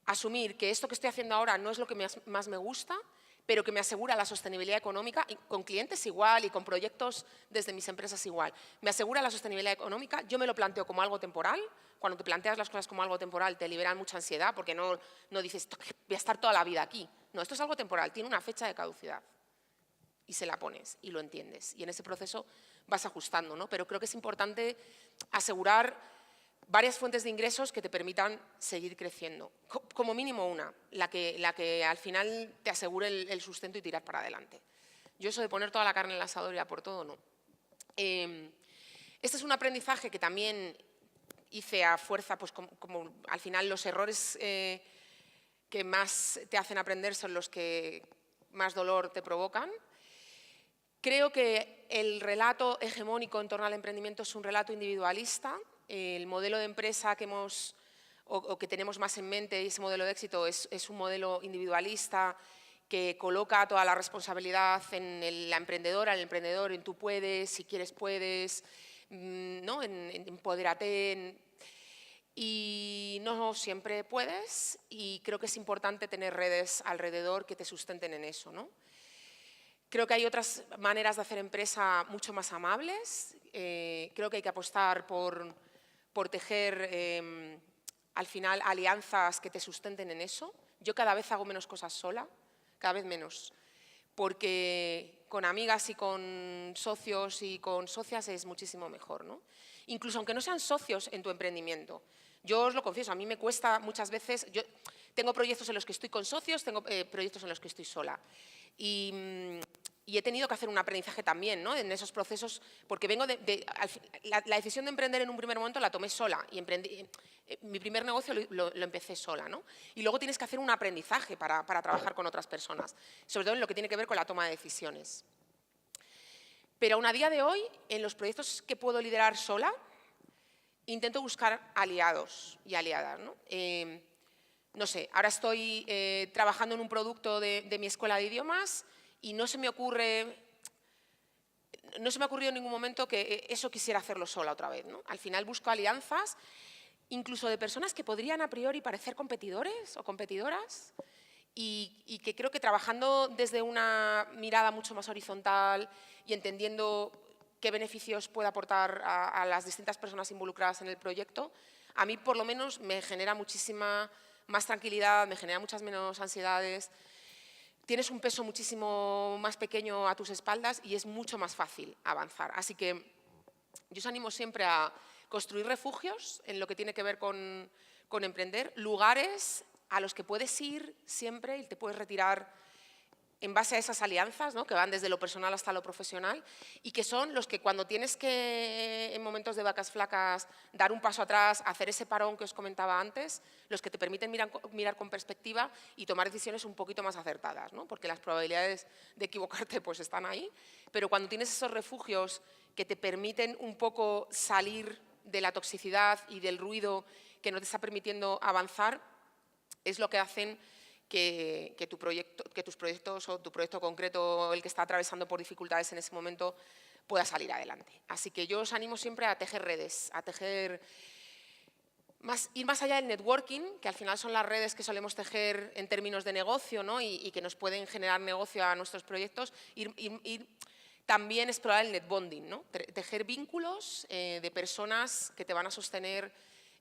asumir que esto que estoy haciendo ahora no es lo que más me gusta, pero que me asegura la sostenibilidad económica, y con clientes igual y con proyectos desde mis empresas igual. Me asegura la sostenibilidad económica, yo me lo planteo como algo temporal. Cuando te planteas las cosas como algo temporal te liberan mucha ansiedad porque no dices, voy a estar toda la vida aquí. No, esto es algo temporal, tiene una fecha de caducidad y se la pones y lo entiendes. Y en ese proceso vas ajustando, ¿no? Pero creo que es importante asegurar varias fuentes de ingresos que te permitan seguir creciendo. Como mínimo una, la que al final te asegure el sustento y tirar para adelante. Yo eso de poner toda la carne en el asador y a por todo, no. Este es un aprendizaje que también hice a fuerza, pues como al final los errores que más te hacen aprender son los que más dolor te provocan. Creo que el relato hegemónico en torno al emprendimiento es un relato individualista. El modelo de empresa que que tenemos más en mente y ese modelo de éxito es un modelo individualista que coloca toda la responsabilidad en la emprendedora, en el emprendedor, en tú puedes, si quieres puedes, ¿no? en empodérate. Y no siempre puedes y creo que es importante tener redes alrededor que te sustenten en eso, ¿no? Creo que hay otras maneras de hacer empresa mucho más amables. Creo que hay que apostar por tejer, al final, alianzas que te sustenten en eso. Yo cada vez hago menos cosas sola, cada vez menos, porque con amigas y con socios y con socias es muchísimo mejor, ¿no? Incluso aunque no sean socios en tu emprendimiento. Yo os lo confieso, a mí me cuesta muchas veces, yo tengo proyectos en los que estoy con socios, tengo proyectos en los que estoy sola. Y he tenido que hacer un aprendizaje también, ¿no? En esos procesos, porque vengo la decisión de emprender en un primer momento la tomé sola y mi primer negocio lo empecé sola, ¿no? Y luego tienes que hacer un aprendizaje para trabajar con otras personas, sobre todo en lo que tiene que ver con la toma de decisiones. Pero aún a día de hoy, en los proyectos que puedo liderar sola, intento buscar aliados y aliadas, ¿no? No sé, ahora estoy trabajando en un producto de mi escuela de idiomas y no se me ha ocurrido en ningún momento que eso quisiera hacerlo sola otra vez, ¿no? Al final busco alianzas, incluso de personas que podrían a priori parecer competidores o competidoras y que creo que trabajando desde una mirada mucho más horizontal y entendiendo qué beneficios puede aportar a las distintas personas involucradas en el proyecto, a mí por lo menos me genera muchísima más tranquilidad, me genera muchas menos ansiedades. Tienes un peso muchísimo más pequeño a tus espaldas y es mucho más fácil avanzar. Así que yo os animo siempre a construir refugios en lo que tiene que ver con emprender, lugares a los que puedes ir siempre y te puedes retirar en base a esas alianzas, ¿no? Que van desde lo personal hasta lo profesional y que son los que cuando tienes que, en momentos de vacas flacas, dar un paso atrás, hacer ese parón que os comentaba antes, los que te permiten mirar con perspectiva y tomar decisiones un poquito más acertadas, ¿no? Porque las probabilidades de equivocarte pues están ahí, pero cuando tienes esos refugios que te permiten un poco salir de la toxicidad y del ruido que no te está permitiendo avanzar, es lo que hacen que tus proyectos o tu proyecto concreto, el que está atravesando por dificultades en ese momento, pueda salir adelante. Así que yo os animo siempre a tejer redes, a tejer, ir más allá del networking, que al final son las redes que solemos tejer en términos de negocio, ¿no? y que nos pueden generar negocio a nuestros proyectos, también explorar el netbonding, ¿no? Tejer vínculos de personas que te van a sostener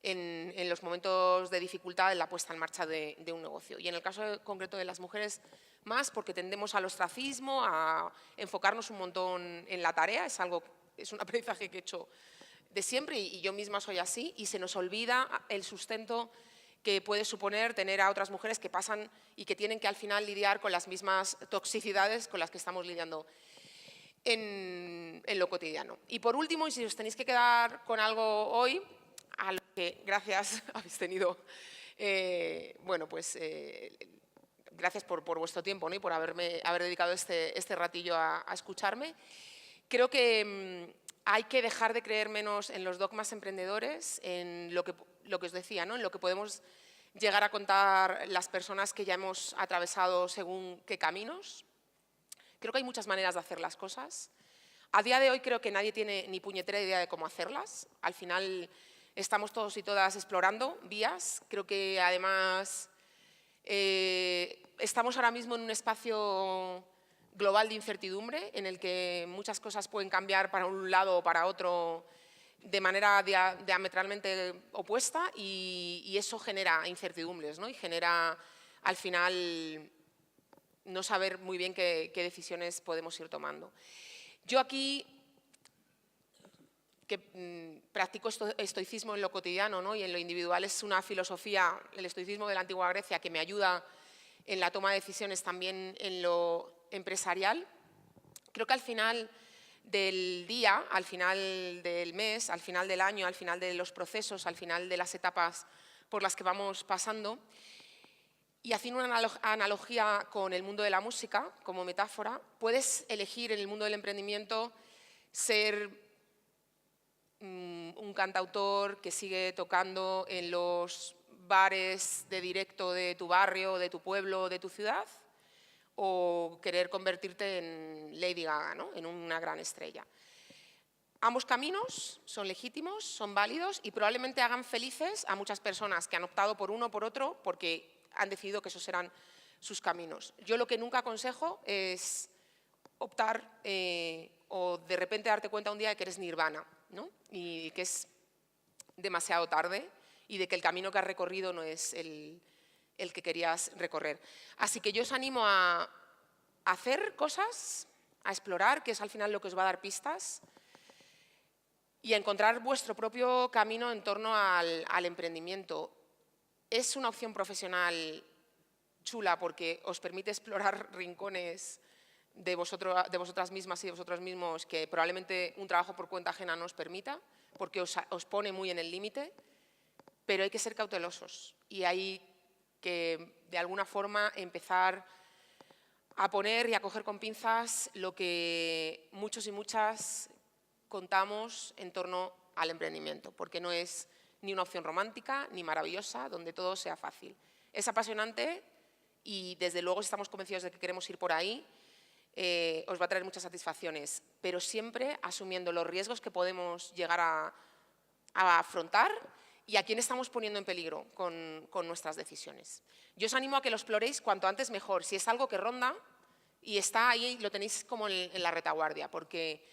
en los momentos de dificultad en la puesta en marcha de un negocio. Y en el caso concreto de las mujeres, más porque tendemos al ostracismo, a enfocarnos un montón en la tarea, es un aprendizaje que he hecho de siempre y yo misma soy así, y se nos olvida el sustento que puede suponer tener a otras mujeres que pasan y que tienen que al final lidiar con las mismas toxicidades con las que estamos lidiando en lo cotidiano. Y por último, y si os tenéis que quedar con algo hoy, a lo que gracias habéis tenido, gracias por vuestro tiempo, ¿no? Y por haber dedicado este ratillo a escucharme. Creo que hay que dejar de creer menos en los dogmas emprendedores, en lo que os decía, ¿no? En lo que podemos llegar a contar las personas que ya hemos atravesado según qué caminos. Creo que hay muchas maneras de hacer las cosas. A día de hoy creo que nadie tiene ni puñetera idea de cómo hacerlas. Al final estamos todos y todas explorando vías. Creo que además estamos ahora mismo en un espacio global de incertidumbre en el que muchas cosas pueden cambiar para un lado o para otro de manera diametralmente opuesta y eso genera incertidumbres, ¿no? Y genera al final no saber muy bien qué decisiones podemos ir tomando. Yo aquí, que practico estoicismo en lo cotidiano, ¿no? Y en lo individual, es una filosofía, el estoicismo de la antigua Grecia, que me ayuda en la toma de decisiones también en lo empresarial. Creo que al final del día, al final del mes, al final del año, al final de los procesos, al final de las etapas por las que vamos pasando, y haciendo una analogía con el mundo de la música, como metáfora, puedes elegir en el mundo del emprendimiento ser un cantautor que sigue tocando en los bares de directo de tu barrio, de tu pueblo, de tu ciudad, o querer convertirte en Lady Gaga, ¿no? En una gran estrella. Ambos caminos son legítimos, son válidos y probablemente hagan felices a muchas personas que han optado por uno o por otro porque han decidido que esos serán sus caminos. Yo lo que nunca aconsejo es optar o de repente darte cuenta un día de que eres nirvana, ¿no? Y que es demasiado tarde y de que el camino que has recorrido no es el que querías recorrer. Así que yo os animo a hacer cosas, a explorar, que es al final lo que os va a dar pistas, y a encontrar vuestro propio camino en torno al emprendimiento. Es una opción profesional chula porque os permite explorar rincones de vosotras mismas y de vosotros mismos que probablemente un trabajo por cuenta ajena no os permita, porque os pone muy en el límite, pero hay que ser cautelosos y hay que, de alguna forma, empezar a poner y a coger con pinzas lo que muchos y muchas contamos en torno al emprendimiento, porque no es ni una opción romántica ni maravillosa donde todo sea fácil. Es apasionante y, desde luego, si estamos convencidos de que queremos ir por ahí, os va a traer muchas satisfacciones, pero siempre asumiendo los riesgos que podemos llegar a afrontar y a quién estamos poniendo en peligro con nuestras decisiones. Yo os animo a que lo exploréis cuanto antes mejor. Si es algo que ronda y está ahí, lo tenéis como en la retaguardia, porque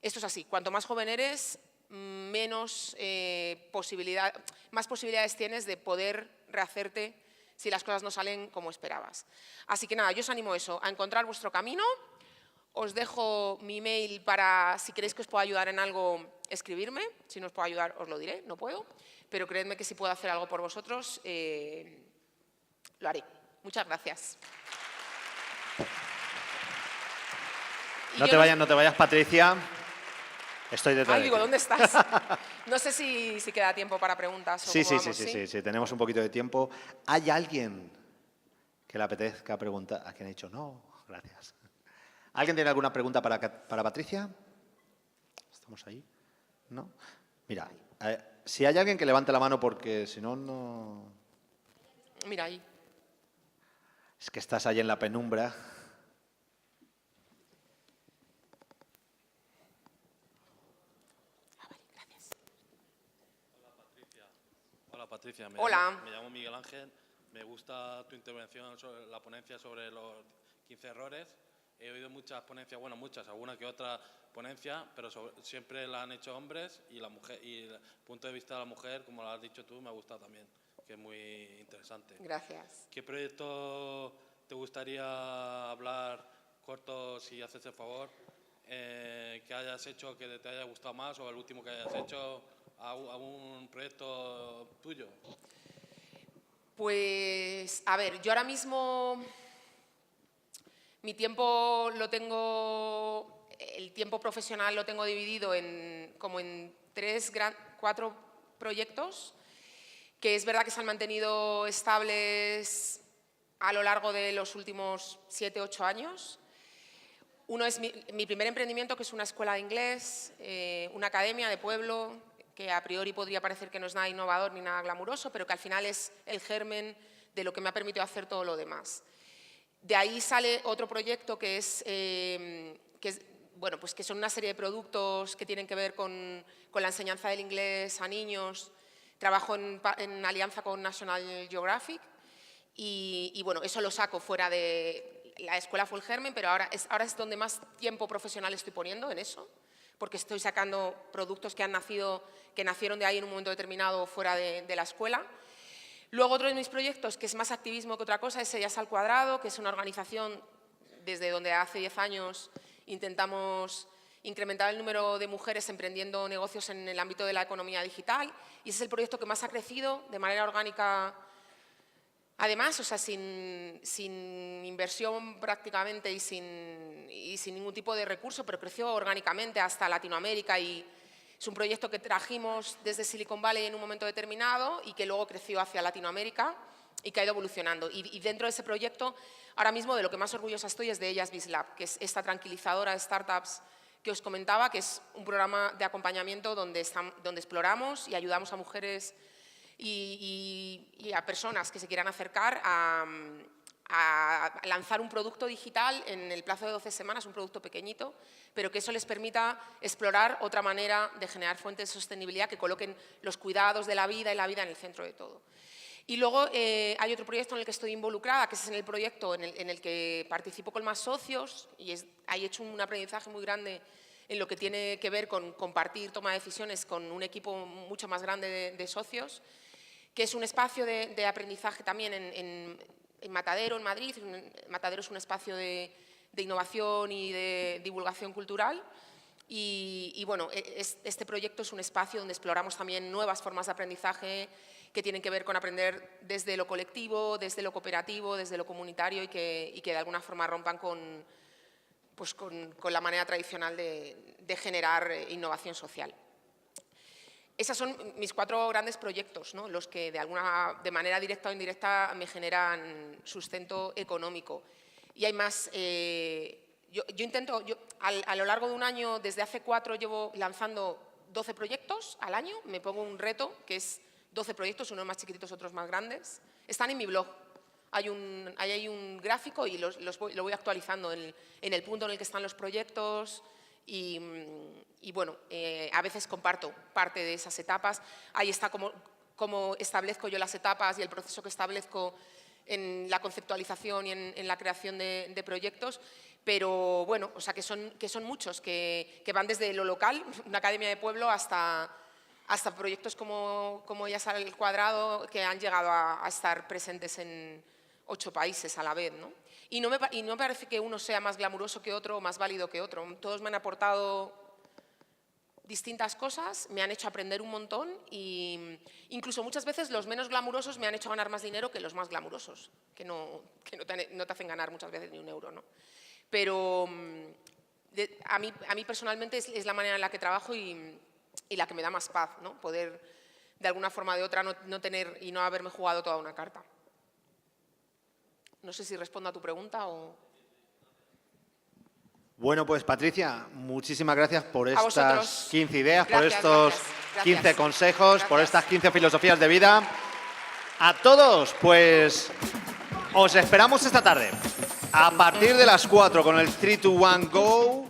esto es así. Cuanto más joven eres, más posibilidades tienes de poder rehacerte si las cosas no salen como esperabas. Así que nada, yo os animo a eso, a encontrar vuestro camino. Os dejo mi email para, si queréis que os pueda ayudar en algo, escribirme. Si no os puedo ayudar, os lo diré, no puedo. Pero creedme que si puedo hacer algo por vosotros, lo haré. Muchas gracias. No te vayas, Patricia. Estoy detrás de digo, ti. ¿dónde estás? No sé si queda tiempo para preguntas. Sí, tenemos un poquito de tiempo. ¿Hay alguien que le apetezca preguntar? ¿A quién ha dicho no? Gracias. ¿Alguien tiene alguna pregunta para Patricia? ¿Estamos ahí? ¿No? Mira, si hay alguien que levante la mano porque si no, no... Mira ahí. Es que estás ahí en la penumbra. Hola Patricia, me llamo Miguel Ángel. Me gusta tu intervención sobre la ponencia sobre los 15 errores. He oído muchas ponencias, bueno, muchas, alguna que otra ponencia, pero siempre la han hecho hombres y la mujer, y el punto de vista de la mujer, como lo has dicho tú, me ha gustado también, que es muy interesante. Gracias. ¿Qué proyecto te gustaría hablar corto, si haces el favor, que hayas hecho que te haya gustado más, o el último que hayas hecho, algún proyecto tuyo? Pues, a ver, yo ahora mismo mi tiempo el tiempo profesional lo tengo dividido en 4 proyectos, que es verdad que se han mantenido estables a lo largo de los últimos 7, 8 años. Uno es mi primer emprendimiento, que es una escuela de inglés, una academia de pueblo, que a priori podría parecer que no es nada innovador ni nada glamuroso, pero que al final es el germen de lo que me ha permitido hacer todo lo demás. De ahí sale otro proyecto que son una serie de productos que tienen que ver con la enseñanza del inglés a niños. Trabajo en alianza con National Geographic y bueno, eso lo saco fuera de... La escuela fue el germen, pero ahora es donde más tiempo profesional estoy poniendo en eso, porque estoy sacando productos que nacieron de ahí en un momento determinado fuera de la escuela. Luego otro de mis proyectos, que es más activismo que otra cosa, es Ellas al Cuadrado, que es una organización desde donde hace 10 años intentamos incrementar el número de mujeres emprendiendo negocios en el ámbito de la economía digital, y ese es el proyecto que más ha crecido de manera orgánica. Además, o sea, sin inversión prácticamente y sin ningún tipo de recurso, pero creció orgánicamente hasta Latinoamérica, y es un proyecto que trajimos desde Silicon Valley en un momento determinado y que luego creció hacia Latinoamérica y que ha ido evolucionando. Y dentro de ese proyecto, ahora mismo de lo que más orgullosa estoy es de Ellas BizLab, que es esta tranquilizadora de startups que os comentaba, que es un programa de acompañamiento donde exploramos y ayudamos a mujeres y a personas que se quieran acercar a lanzar un producto digital en el plazo de 12 semanas, un producto pequeñito, pero que eso les permita explorar otra manera de generar fuentes de sostenibilidad que coloquen los cuidados de la vida y la vida en el centro de todo. Y luego hay otro proyecto en el que estoy involucrada, que es en el proyecto en el que participo con más socios, y ahí he hecho un aprendizaje muy grande en lo que tiene que ver con compartir toma de decisiones con un equipo mucho más grande de socios, que es un espacio de aprendizaje también en Matadero, en Madrid. Matadero es un espacio de innovación y de divulgación cultural. Y bueno, este proyecto es un espacio donde exploramos también nuevas formas de aprendizaje que tienen que ver con aprender desde lo colectivo, desde lo cooperativo, desde lo comunitario, y que de alguna forma rompan con la manera tradicional de generar innovación social. Esos son mis 4 grandes proyectos, ¿no? Los que de manera directa o indirecta me generan sustento económico. Y hay más. Yo intento, a lo largo de un año, desde hace 4 llevo lanzando 12 proyectos al año. Me pongo un reto, que es 12 proyectos, unos más chiquititos, otros más grandes. Están en mi blog. Ahí hay un gráfico y lo voy actualizando en el punto en el que están los proyectos. Y bueno, a veces comparto parte de esas etapas. Ahí está cómo establezco yo las etapas y el proceso que establezco en la conceptualización y en la creación de proyectos. Pero bueno, o sea, que son muchos, que van desde lo local, una academia de pueblo, hasta proyectos como Ellas al Cuadrado, que han llegado a estar presentes en 8 países a la vez, ¿no? Y no me parece que uno sea más glamuroso que otro o más válido que otro. Todos me han aportado distintas cosas, me han hecho aprender un montón, e incluso muchas veces los menos glamurosos me han hecho ganar más dinero que los más glamurosos, que no te hacen ganar muchas veces ni un euro, ¿no? Pero a mí personalmente es la manera en la que trabajo y la que me da más paz, ¿no? Poder, de alguna forma o de otra, no tener y no haberme jugado toda una carta. No sé si respondo a tu pregunta o... Bueno, pues Patricia, muchísimas gracias por estas vosotros. 15 ideas, por Gracias, estos gracias. 15 consejos, Gracias. por estas 15 filosofías de vida. A todos, pues os esperamos esta tarde a partir de las 4 con el 3, 2, 1, go.